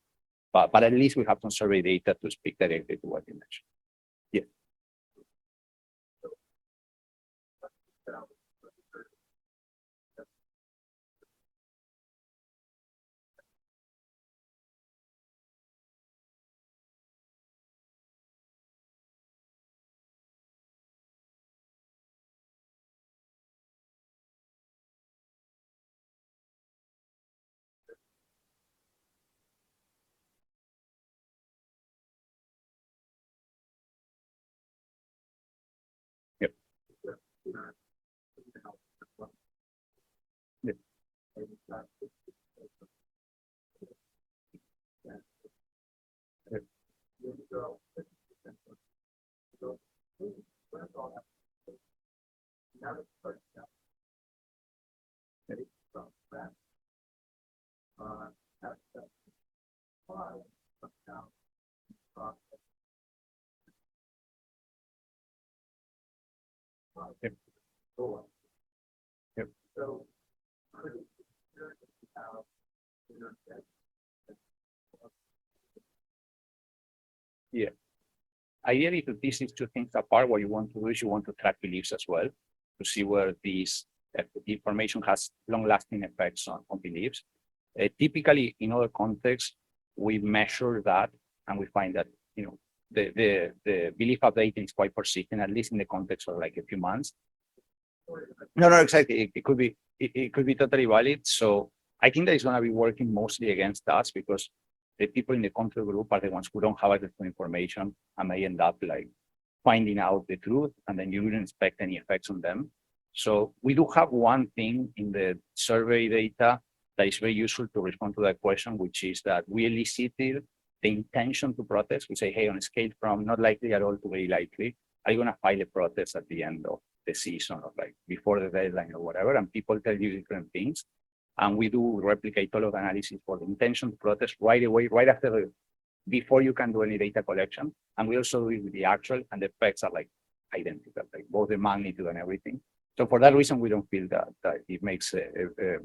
But at least we have some survey data to speak directly to what you mentioned. Yeah. Yep. Yep. Yeah. Ideally, to tease these two things apart, what you want to do is you want to track beliefs as well to see where these information has long-lasting effects on beliefs. Typically, in other contexts, we measure that and we find that the belief updating is quite persistent, at least in the context of like a few months. No, exactly. It could be totally valid. So I think that it's going to be working mostly against us because the people in the control group are the ones who don't have access to information and may end up like finding out the truth, and then you wouldn't expect any effects on them. So we do have one thing in the survey data that is very useful to respond to that question, which is that we elicited the intention to protest. We say, hey, on a scale from not likely at all to very likely, are you going to file a protest at the end of the season or like before the deadline or whatever? And people tell you different things. And we do replicate all of the analysis for the intention to protest right away, right after before you can do any data collection. And we also do it with the actual, and the effects are like identical, like both the magnitude and everything. So for that reason, we don't feel that it makes a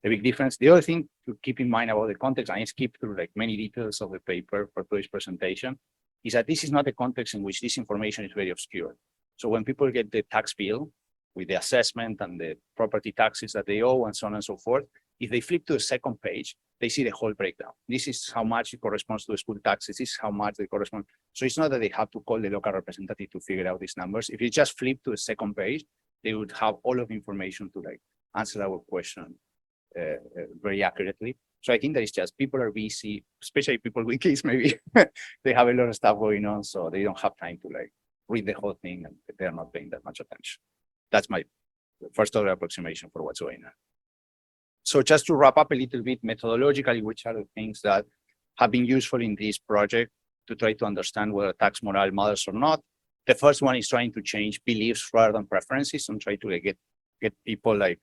big difference. The other thing to keep in mind about the context, and I skipped through like many details of the paper for today's presentation, is that this is not a context in which this information is very obscure. So when people get the tax bill with the assessment and the property taxes that they owe and so on and so forth, if they flip to the second page, they see the whole breakdown. This is how much it corresponds to the school taxes. This is how much they correspond. So it's not that they have to call the local representative to figure out these numbers. If you just flip to the second page, they would have all of the information to like answer our question very accurately. So I think that it's just people are busy, especially people with kids, maybe they have a lot of stuff going on, so they don't have time to like read the whole thing, and they're not paying that much attention. That's my first order approximation for what's going on. So just to wrap up a little bit methodologically, which are the things that have been useful in this project to try to understand whether tax morale matters or not. The first one is trying to change beliefs rather than preferences, and try to like, get people like,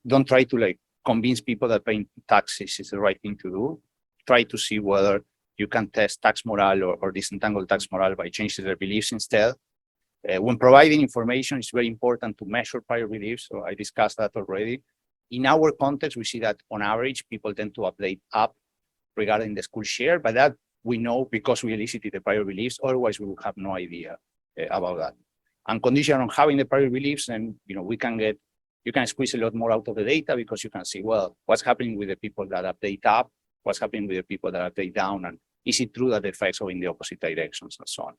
don't try to like convince people that paying taxes is the right thing to do. Try to see whether you can test tax morale or disentangle tax morale by changing their beliefs instead. When providing information, it's very important to measure prior beliefs. So I discussed that already. In our context, we see that on average, people tend to update up regarding the school share, but that we know because we elicited the prior beliefs. Otherwise, we would have no idea about that. And conditional on having the prior beliefs, and you can squeeze a lot more out of the data because you can see, well, what's happening with the people that update up, what's happening with the people that update down, and is it true that the effects are in the opposite directions and so on.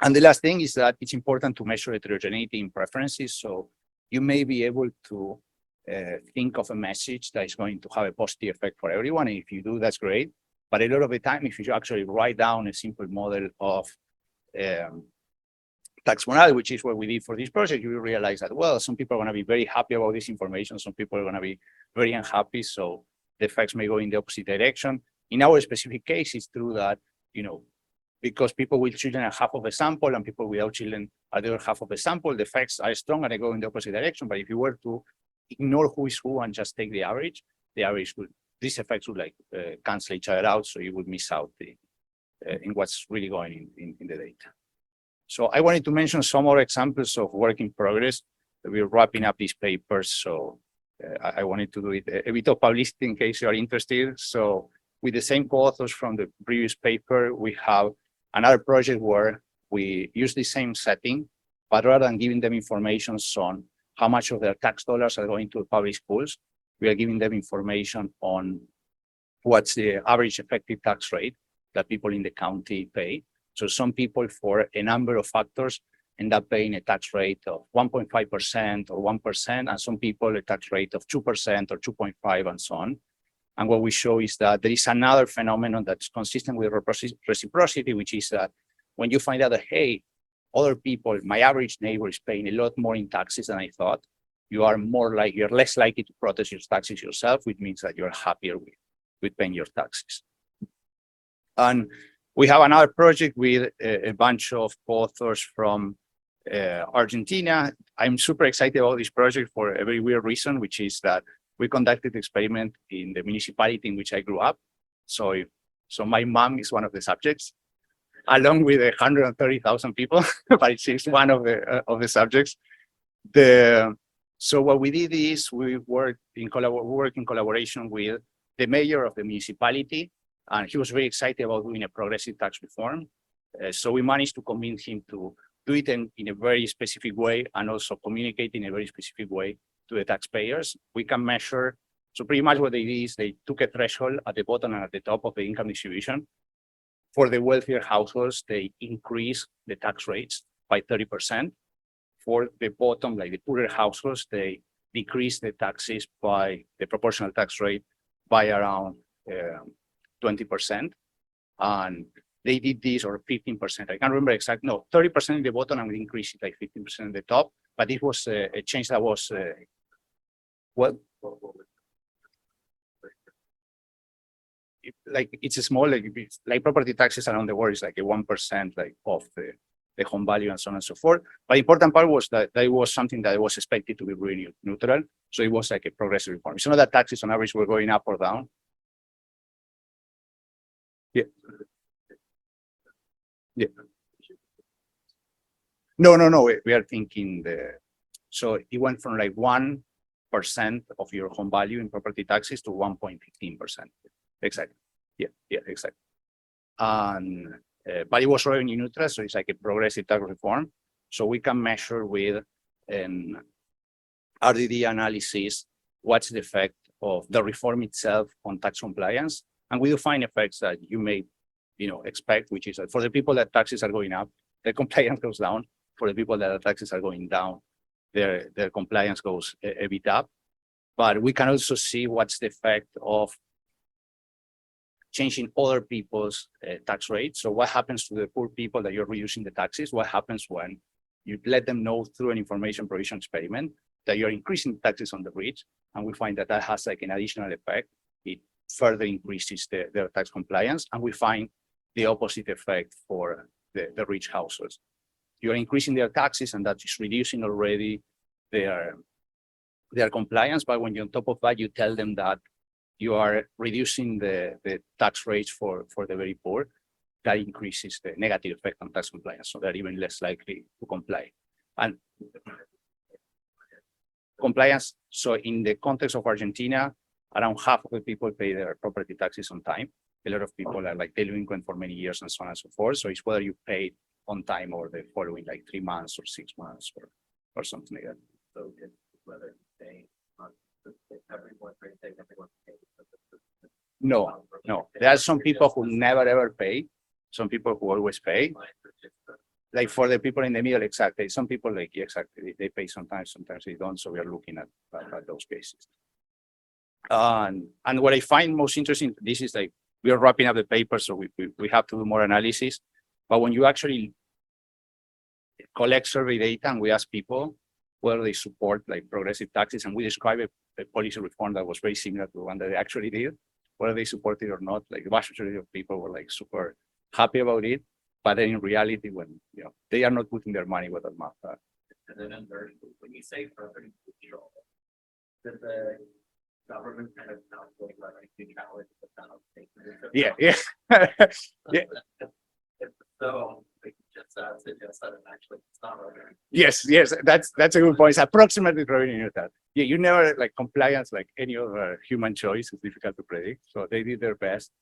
And the last thing is that it's important to measure heterogeneity in preferences. So you may be able to think of a message that is going to have a positive effect for everyone. And if you do, that's great. But a lot of the time, if you actually write down a simple model of tax morale, which is what we did for this project, you will realize that, well, some people are going to be very happy about this information. Some people are going to be very unhappy. So the effects may go in the opposite direction. In our specific case, it's true that, because people with children are half of the sample and people without children are the other half of the sample, the effects are strong and they go in the opposite direction. But if you were to ignore who is who and just take the average would, these effects would like cancel each other out. So you would miss out in what's really going in the data. So I wanted to mention some more examples of work in progress. We're wrapping up these papers. So I wanted to do it a bit of publicity in case you are interested. So with the same co-authors from the previous paper, we have another project where we use the same setting, but rather than giving them information on how much of their tax dollars are going to public schools, we are giving them information on what's the average effective tax rate that people in the county pay. So some people, for a number of factors, end up paying a tax rate of 1.5% or 1%, and some people a tax rate of 2% or 2.5% and so on. And what we show is that there is another phenomenon that's consistent with reciprocity, which is that when you find out that, hey, other people, my average neighbor is paying a lot more in taxes than I thought, you're less likely to protest your taxes yourself, which means that you're happier with paying your taxes. And we have another project with a bunch of co-authors from Argentina. I'm super excited about this project for a very weird reason, which is that we conducted the experiment in the municipality in which I grew up. So my mom is one of the subjects, along with 130,000 people, but she's one of the subjects. So what we did is we work in collaboration with the mayor of the municipality, and he was very excited about doing a progressive tax reform. So we managed to convince him to do it in a very specific way and also communicate in a very specific way to the taxpayers. We can measure. So pretty much what they did is they took a threshold at the bottom and at the top of the income distribution. For the wealthier households, they increase the tax rates by 30%. For the bottom, like the poorer households, they decrease the taxes by the proportional tax rate by around 20%. And they did this, or 15%. I can't remember exactly. No, 30% in the bottom and we increased it like 15% in the top. But it was a change that was it's a small, like property taxes around the world is like a 1% like of the home value and so on and so forth. But the important part was that it was something that was expected to be really neutral. So it was like a progressive reform. It's not that taxes on average were going up or down. Yeah. Yeah. No. We are thinking so it went from like 1% of your home value in property taxes to 1.15%. Exactly. Yeah, exactly. And but it was revenue neutral, so it's like a progressive tax reform. So we can measure with an RDD analysis what's the effect of the reform itself on tax compliance, and we do find effects that you may, expect, which is that for the people that taxes are going up, their compliance goes down. For the people that taxes are going down, their compliance goes a bit up. But we can also see what's the effect of changing other people's tax rates. So what happens to the poor people that you're reducing the taxes? What happens when you let them know through an information provision experiment that you're increasing taxes on the rich? And we find that has like an additional effect. It further increases their tax compliance. And we find the opposite effect for the rich households. You're increasing their taxes and that is reducing already their compliance. But when you're on top of that, you tell them that you are reducing the tax rates for the very poor, that increases the negative effect on tax compliance. So they're even less likely to comply. And compliance, so in the context of Argentina, around half of the people pay their property taxes on time. A lot of people are like delinquent for many years and so on and so forth. So it's whether you pay on time or the following like 3 months or 6 months or something like that. So it's whether you pay on everyone pays. No. There are some people who never ever pay. Some people who always pay. Like for the people in the middle, exactly. Some people they pay sometimes they don't. So we are looking at those cases. And what I find most interesting, this is like, we are wrapping up the paper, so we have to do more analysis. But when you actually collect survey data and we ask people whether they support like progressive taxes, and we describe a policy reform that was very similar to the one that they actually did, whether they support it or not, like the vast majority of people were like super happy about it. But then in reality, when they are not putting their money where their mouth are. And then when you say property control, does the government kind of not like neutrality without taking Yeah. So just suggest that actually it's not really. Yes, that's a good point. It's approximately revenue neutral. Yeah, you never like compliance like any other human choice is difficult to predict. So they did their best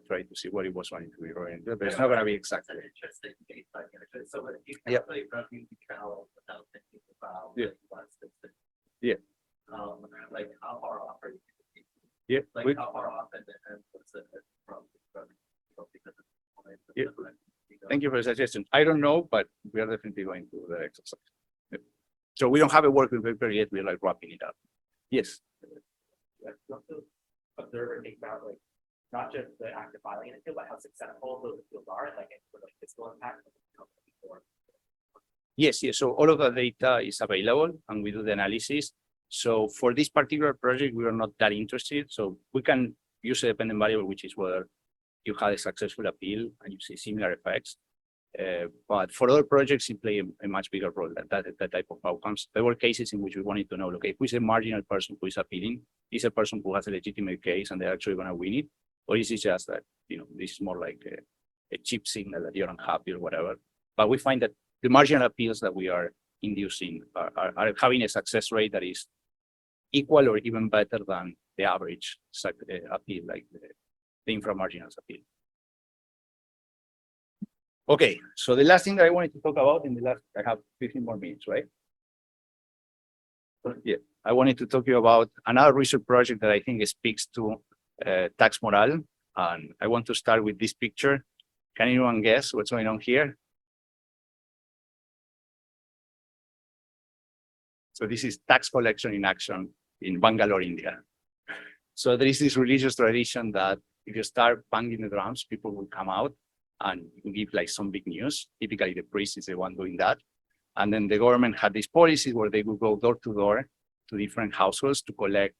trying to see what it was going to be revenue neutral, but it's not going to be exactly. Interesting case by case. So if you calculate revenue neutral without thinking about like how far off are you? Like how far off and what's it from because Thank you for the suggestion. I don't know, but we are definitely going to the exercise. Yeah. So we don't have a working paper yet. We're like wrapping it up. Yes. Observe and think about like not just the act of filing an appeal, but how successful those appeals are, like for like fiscal impact of the company or Yes, yes. So all of the data is available and we do the analysis. So for this particular project, we are not that interested. So we can use a dependent variable, which is whether you had a successful appeal and you see similar effects. But for other projects, it play a much bigger role than that type of outcomes. There were cases in which we wanted to know, okay, who is a marginal person who is appealing? Is a person who has a legitimate case and they're actually going to win it? Or is it just that, this is more like a cheap signal that you're unhappy or whatever? But we find that the marginal appeals that we are inducing are having a success rate that is equal or even better than the average appeal, like the inframarginals appeal. Okay, so the last thing that I wanted to talk about I have 15 more minutes, right? So, yeah, I wanted to talk to you about another research project that I think speaks to tax morale. And I want to start with this picture. Can anyone guess what's going on here? So this is tax collection in action in Bangalore, India. So there is this religious tradition that if you start banging the drums, people will come out and give like some big news. Typically, the priest is the one doing that. And then the government had these policies where they would go door to door to different households to collect,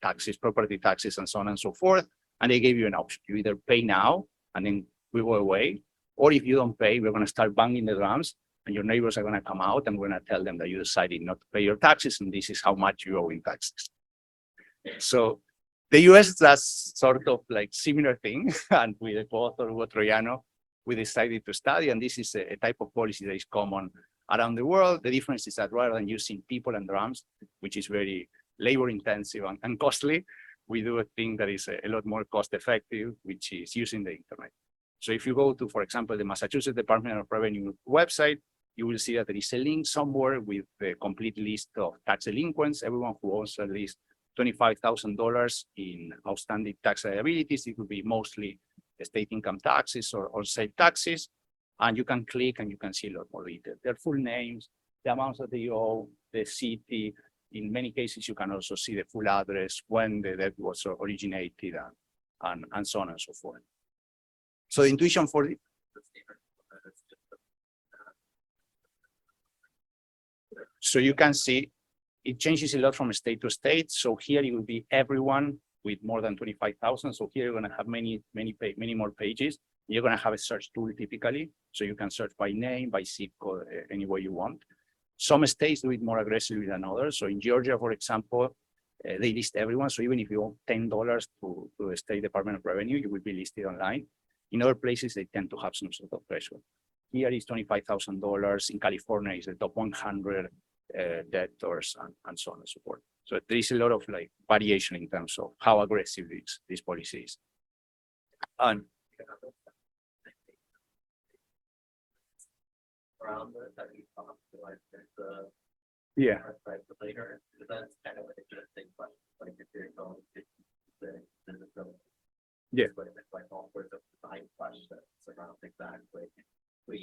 taxes, property taxes, and so on and so forth. And they gave you an option. You either pay now and then we go away, or if you don't pay, we're going to start banging the drums and your neighbors are going to come out and we're going to tell them that you decided not to pay your taxes and this is how much you owe in taxes. So the US does sort of like similar thing, and with the co-author Hugo Troiano, we decided to study, and this is a type of policy that is common around the world. The difference is that rather than using people and drums, which is very labor intensive and costly, we do a thing that is a lot more cost effective, which is using the internet. So if you go to, for example, the Massachusetts Department of Revenue website, you will see that there is a link somewhere with the complete list of tax delinquents, everyone who owns at least $25,000 in outstanding tax liabilities. It could be mostly state income taxes or state taxes. And you can click and you can see a lot more detail. Their full names, the amounts that they owe, the city. In many cases, you can also see the full address, when the debt was originated, and so on and so forth. So the intuition for it. So you can see it changes a lot from state to state. So here it will be everyone with more than 25,000. So here you're going to have many more pages. You're going to have a search tool typically. So you can search by name, by zip code, any way you want. Some states do it more aggressively than others. So in Georgia, for example, they list everyone. So even if you owe $10 to the State Department of Revenue, you will be listed online. In other places, they tend to have some sort of threshold. Here is $25,000. In California, is the top 100 debtors, and so on and so forth. So there is a lot of like variation in terms of how aggressive this policy is. And around this that you talked to, like there's yeah, later, that's kind of an interesting question. Like if you're going to the yeah, but if it's like all sorts of design questions around exactly what you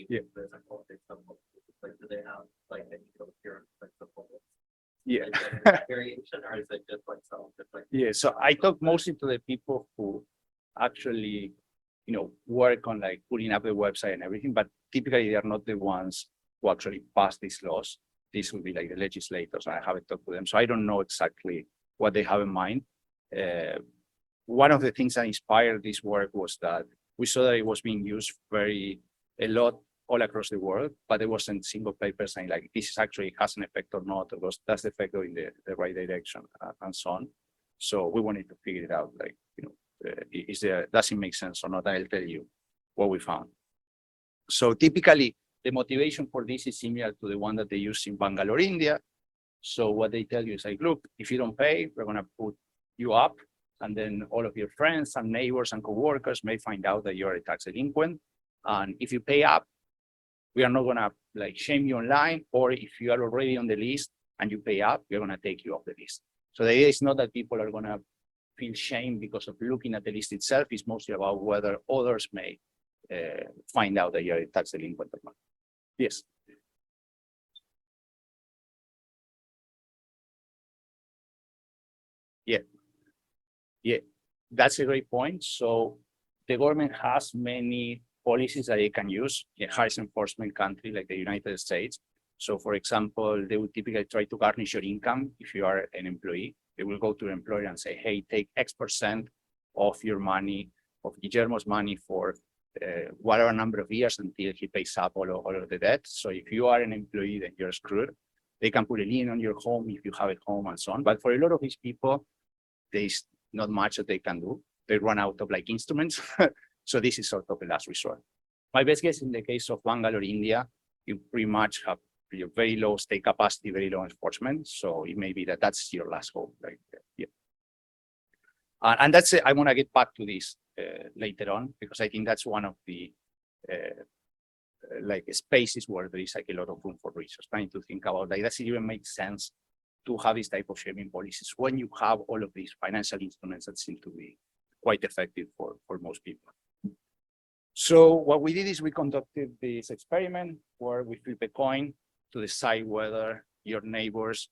yeah, there's a whole big stuff. Like do they have like any coherent principles? yeah. Is there variation or is it just like some just like Yeah, so I talk mostly to the people who actually, work on like putting up the website and everything, but typically they are not the ones who actually pass these laws. These will be like the legislators. I haven't talked to them, so I don't know exactly what they have in mind. One of the things that inspired this work was that we saw that it was being used a lot all across the world, but there wasn't single paper saying like this is actually has an effect or not, or does the effect go in the right direction, and so on. So we wanted to figure it out, like, does it make sense or not? I'll tell you what we found. So typically, the motivation for this is similar to the one that they use in Bangalore, India. So what they tell you is like, look, if you don't pay, we're going to put you up, and then all of your friends and neighbors and coworkers may find out that you're a tax delinquent. And if you pay up, we are not going to like shame you online, or if you are already on the list and you pay up, we're going to take you off the list. So the idea is not that people are going to feel shame because of looking at the list itself. It's mostly about whether others may find out that you're a tax delinquent or not. Yes. Yeah, that's a great point. So the government has many policies that they can use in a harsh enforcement country like the United States. So for example, they would typically try to garnish your income if you are an employee. They will go to the employer and say, hey, take X% of your money, of Guillermo's money for whatever number of years until he pays up all of the debt. So if you are an employee, then you're screwed. They can put a lien on your home if you have a home and so on. But for a lot of these people, there's not much that they can do. They run out of like instruments. So this is sort of a last resort. My best guess in the case of Bangalore, India, you pretty much have very low state capacity, very low enforcement. So it may be that that's your last hope. Right there. Yeah. And that's it. I want to get back to this later on, because I think that's one of the like spaces where there is like a lot of room for research, trying to think about like, does it even make sense to have this type of shaming policies when you have all of these financial instruments that seem to be quite effective for most people. So what we did is we conducted this experiment where we flip a coin to decide whether your neighbors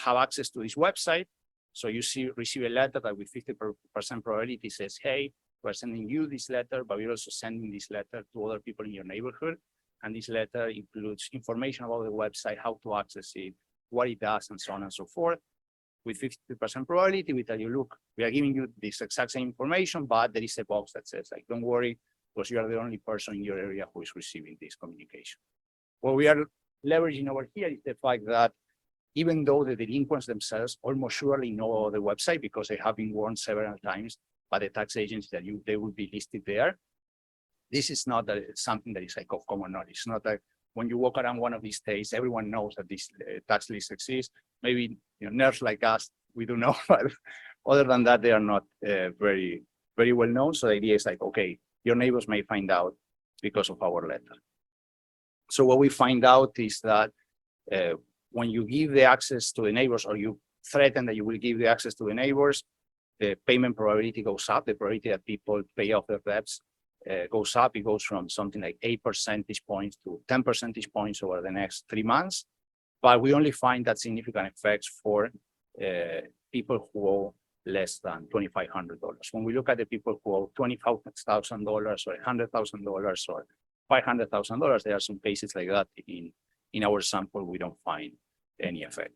have access to this website. So you receive a letter that with 50% probability says, hey, we're sending you this letter, but we're also sending this letter to other people in your neighborhood. And this letter includes information about the website, how to access it, what it does, and so on and so forth. With 50% probability, we tell you, look, we are giving you this exact same information, but there is a box that says, like, don't worry, because you are the only person in your area who is receiving this communication. What we are leveraging over here is the fact that even though the delinquents themselves almost surely know the website because they have been warned several times by the tax agency that they will be listed there, this is not something that is like of common knowledge. It's not like when you walk around one of these states, everyone knows that this tax list exists. Maybe nerds like us, we do know, but other than that, they are not very well known. So the idea is like, okay, your neighbors may find out because of our letter. So what we find out is that when you give the access to the neighbors, or you threaten that you will give the access to the neighbors, the payment probability goes up. The probability that people pay off their debts goes up. It goes from something like 8 percentage points to 10 percentage points over the next 3 months. But we only find that significant effects for people who owe less than $2,500. When we look at the people who owe $20,000 or $100,000 or $500,000, there are some cases like that in our sample. We don't find any effect.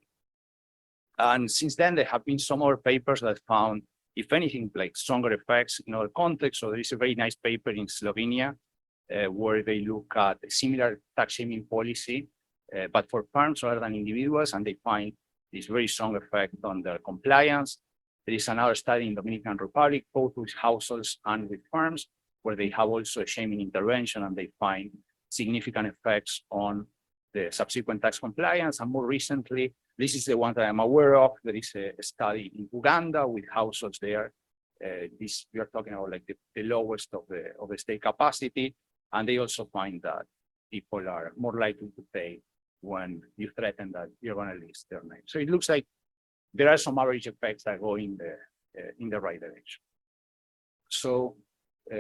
And since then, there have been some other papers that found, if anything, like stronger effects in other contexts. So there is a very nice paper in Slovenia where they look at a similar tax shaming policy, but for firms rather than individuals, and they find this very strong effect on their compliance. There is another study in Dominican Republic, both with households and with firms, where they have also a shaming intervention, and they find significant effects on the subsequent tax compliance. And more recently, this is the one that I'm aware of. There is a study in Uganda with households there. We are talking about like the lowest of the state capacity, and they also find that people are more likely to pay when you threaten that you're going to list their name. So it looks like there are some average effects that go in the right direction. So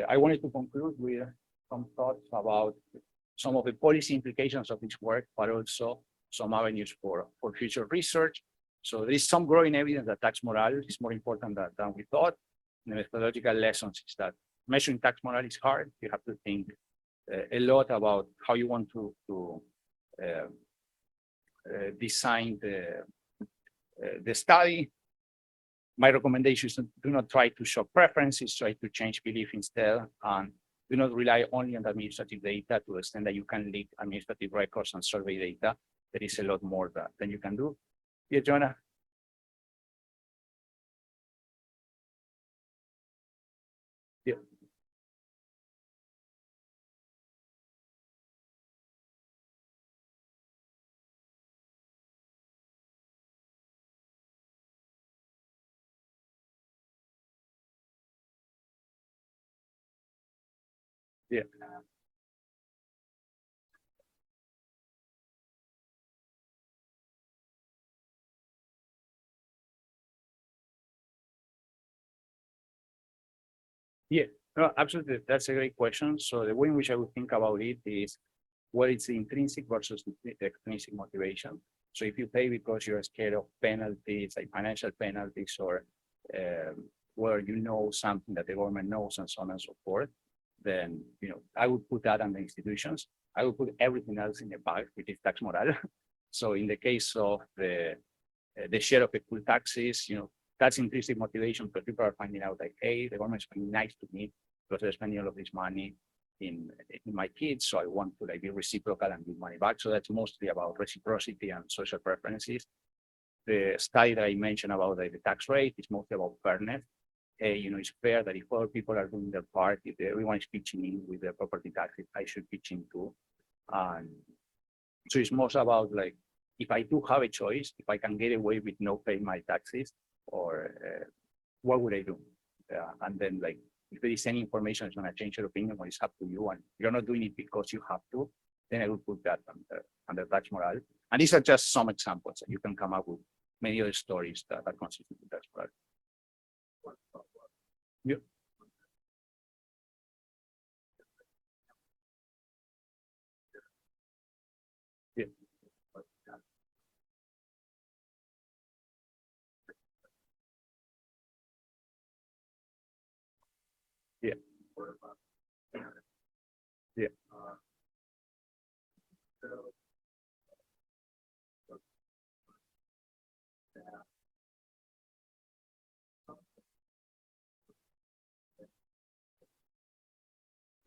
I wanted to conclude with some thoughts about some of the policy implications of this work, but also some avenues for future research. So there is some growing evidence that tax morale is more important than we thought. The methodological lessons is that measuring tax morale is hard. You have to think a lot about how you want to design the study. My recommendation is do not try to show preferences, try to change belief instead, and do not rely only on administrative data to the extent that you can leak administrative records and survey data. There is a lot more than you can do. Yeah, Jonah? Yeah. Yeah. Yeah, no, absolutely. That's a great question. So the way in which I would think about it is what is the intrinsic versus the extrinsic motivation. So if you pay because you're scared of penalties, like financial penalties, or where you know something that the government knows and so on and so forth, then, I would put that on the institutions. I would put everything else in the bag, which is tax morale. So in the case of the share of the full taxes, that's intrinsic motivation because people are finding out like, hey, the government's being nice to me because they're spending all of this money in my kids. So I want to be reciprocal and give money back. So that's mostly about reciprocity and social preferences. The study that I mentioned about the tax rate is mostly about fairness. It's fair that if other people are doing their part, if everyone is pitching in with their property taxes, I should pitch in too. And so it's most about if I do have a choice, if I can get away with not paying my taxes, or what would I do? And then if there is any information that's going to change your opinion, well, it's up to you, and you're not doing it because you have to, then I would put that under tax morale. And these are just some examples. You can come up with many other stories that are consistent with tax morale. Yeah. Yeah. Yeah. Yeah.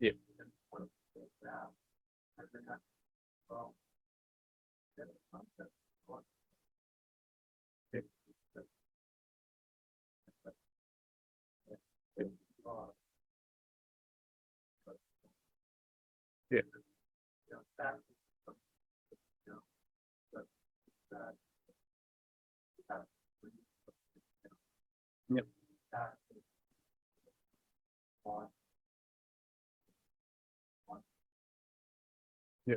Yeah. Yeah. Yeah. Yeah. Yeah.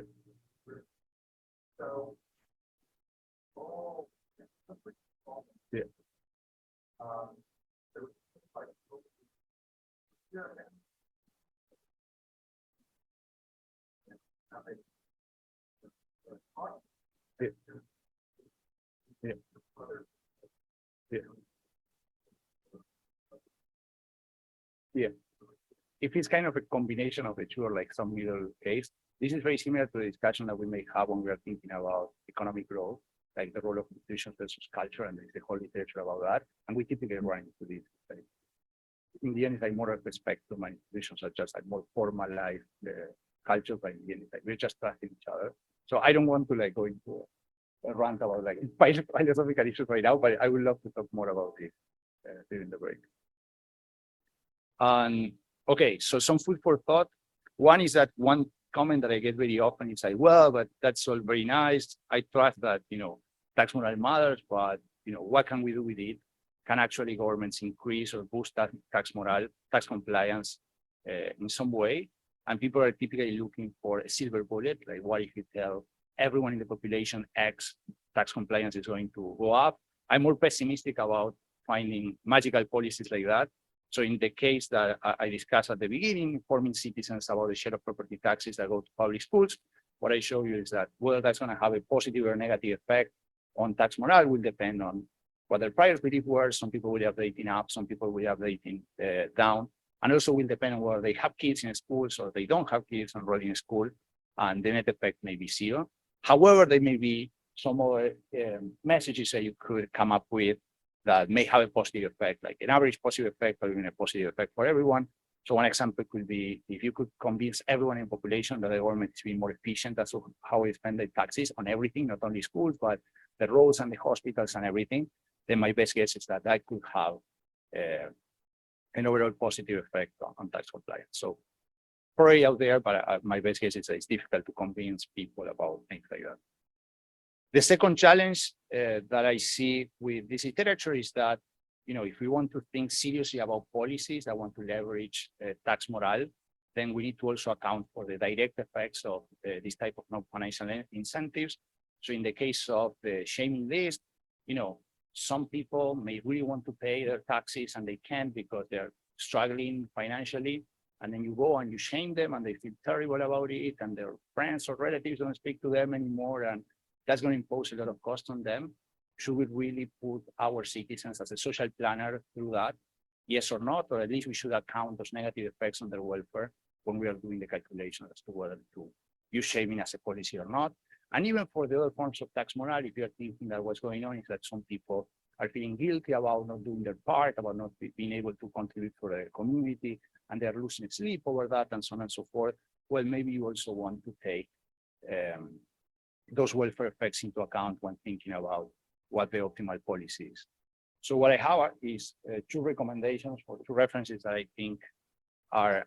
Yeah. Yeah. Yeah. Yeah. If it's kind of a combination of the two or some middle case, this is very similar to the discussion that we may have when we are thinking about economic growth, like the role of institutions versus culture, and there's the whole literature about that. And we typically run into this. In the end, it's more of respect to my institutions are just more formalized culture, but in the end, we're just trusting each other. So I don't want to go into a rant about philosophical issues right now, but I would love to talk more about this during the break. And okay, so some food for thought. One is that one comment that I get very often is well, but that's all very nice. I trust that, tax morale matters, but, what can we do with it? Can actually governments increase or boost that tax morale, tax compliance in some way? And people are typically looking for a silver bullet. Like, what if you tell everyone in the population X tax compliance is going to go up? I'm more pessimistic about finding magical policies like that. So in the case that I discussed at the beginning, informing citizens about the share of property taxes that go to public schools, what I show you is that whether that's going to have a positive or negative effect on tax morale will depend on what their prior belief were. Some people will have rating up, some people will have rating down, and also will depend on whether they have kids in schools or they don't have kids enrolled in school, and the net effect may be zero. However, there may be some other messages that you could come up with that may have a positive effect, like an average positive effect or even a positive effect for everyone. So one example could be if you could convince everyone in the population that the government is being more efficient, that's how we spend the taxes on everything, not only schools, but the roads and the hospitals and everything, then my best guess is that that could have an overall positive effect on tax compliance. So probably out there, but my best guess is that it's difficult to convince people about things like that. The second challenge that I see with this literature is that, if we want to think seriously about policies that want to leverage tax morale, then we need to also account for the direct effects of this type of non-financial incentives. So in the case of the shaming list, some people may really want to pay their taxes and they can't because they're struggling financially. And then you go and you shame them and they feel terrible about it, and their friends or relatives don't speak to them anymore. And that's going to impose a lot of cost on them. Should we really put our citizens as a social planner through that? Yes or not, or at least we should account those negative effects on their welfare. when we are doing the calculation as to whether to use shaming as a policy or not. And even for the other forms of tax morality, if you're thinking that what's going on is that some people are feeling guilty about not doing their part, about not being able to contribute for the community, and they're losing sleep over that, and so on and so forth. Well, maybe you also want to take those welfare effects into account when thinking about what the optimal policy is. So what I have is two recommendations for two references that I think are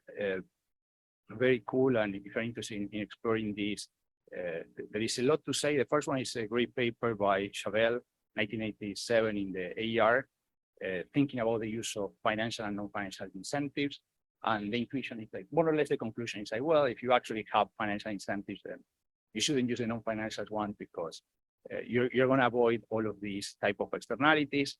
very cool, and if you're interested in exploring this, there is a lot to say. The first one is a great paper by Chabel, 1987 in the AER, thinking about the use of financial and non-financial incentives. And the intuition is like, more or less the conclusion is like, well, if you actually have financial incentives, then you shouldn't use the non-financial one because you're going to avoid all of these type of externalities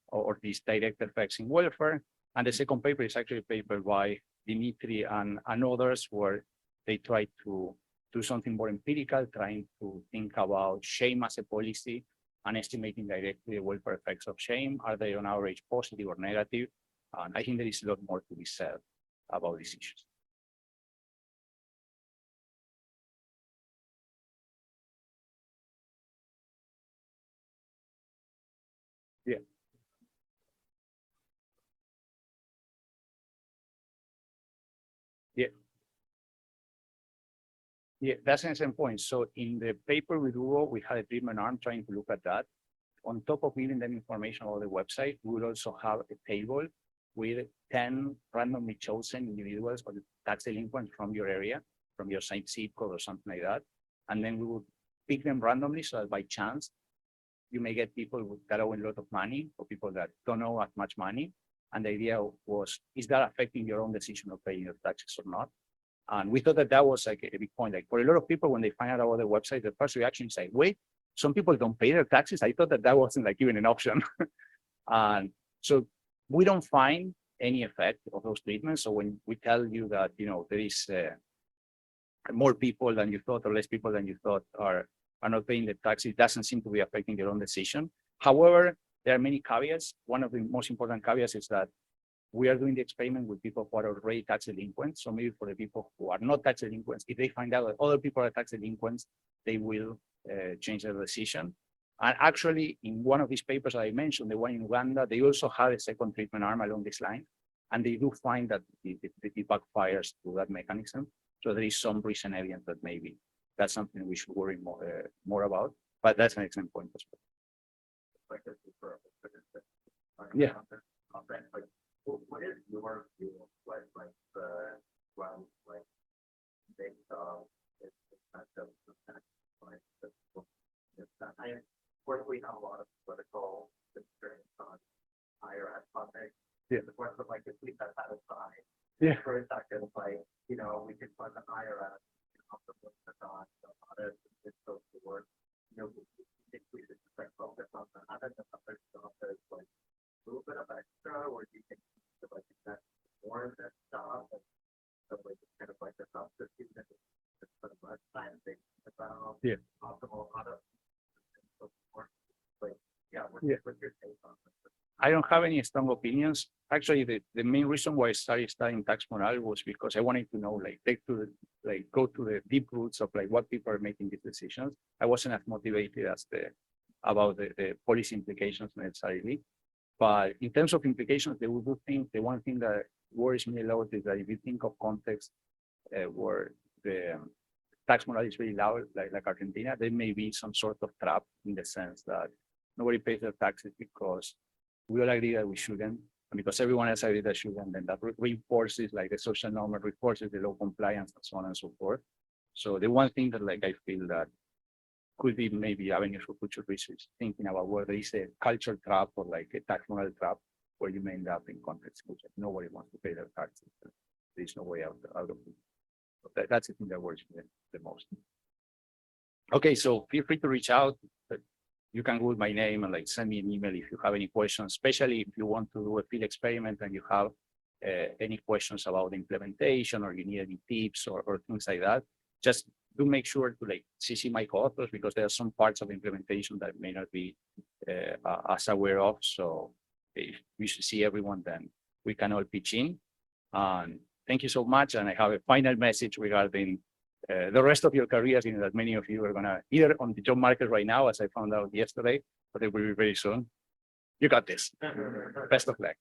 or these direct effects in welfare. And the second paper is actually a paper by Dmitry and others where they try to do something more empirical, trying to think about shame as a policy and estimating directly the welfare effects of shame. Are they on average positive or negative? And I think there is a lot more to be said about these issues. Yeah. Yeah. Yeah, that's an excellent point. So in the paper we do, we had a treatment arm trying to look at that. On top of giving them information about the website, we will also have a table with 10 randomly chosen individuals or tax delinquents from your area, from your same zip code or something like that. And then we will pick them randomly so that by chance, you may get people that owe a lot of money or people that don't owe as much money. And the idea was, is that affecting your own decision of paying your taxes or not? And we thought that that was like a big point. Like for a lot of people, when they find out about the website, the first reaction is like, wait, some people don't pay their taxes. I thought that that wasn't like even an option. And so we don't find any effect of those treatments. So when we tell you that, you know, there is more people than you thought or less people than you thought are not paying the tax, it doesn't seem to be affecting their own decision. However, there are many caveats. One of the most important caveats is that we are doing the experiment with people who are already tax delinquents. So maybe for the people who are not tax delinquents, if they find out that other people are tax delinquents, they will change their decision. And actually, in one of these papers that I mentioned, the one in Uganda, they also had a second treatment arm along this line. And they do find that it backfires to that mechanism. So there is some recent evidence that maybe that's something we should worry more about. But that's an excellent point as well. Yeah. What is your view of what like the well like they it's not just like of course we have a lot of political experience on higher ed topics. Yeah. Of course, but like if we set that aside, Yeah. for a second, like you know, we could fund the higher ed, on audit, it's so to work. You know, we think we should just like focus on the other stuff that's like a little bit of extra, or do you think like that more than stuff and stuff like kind of like the substitute that it's sort of less time about optimal audit and so forth. Like, yeah, what's your take on this? I don't have any strong opinions. Actually, the main reason why I started studying tax morale was because I wanted to know, like, go to the deep roots of like what people are making these decisions. I wasn't as motivated as about the policy implications necessarily. But in terms of implications, the one thing that worries me a lot is that if you think of context where the tax morale is very loud, like Argentina, there may be some sort of trap in the sense that nobody pays their taxes because we all agree that we shouldn't, and because everyone else agrees that shouldn't, then that reinforces like the social norm, reinforces the law compliance and so on and so forth. So the one thing that like I feel that could be maybe avenues for future research, thinking about whether there is a culture trap or like a tax moral trap where you may end up in contexts which nobody wants to pay their taxes. There is no way out of it. So that's the thing that worries me the most. Okay, so feel free to reach out. You can Google my name and like send me an email if you have any questions, especially if you want to do a field experiment and you have any questions about the implementation or you need any tips or things like that. Just do make sure to like CC my co-authors because there are some parts of implementation that may not be as aware of. So if we should see everyone, then we can all pitch in. And thank you so much. And I have a final message regarding the rest of your careers, in that many of you are gonna either on the job market right now, as I found out yesterday, but it will be very soon. You got this. Best of luck.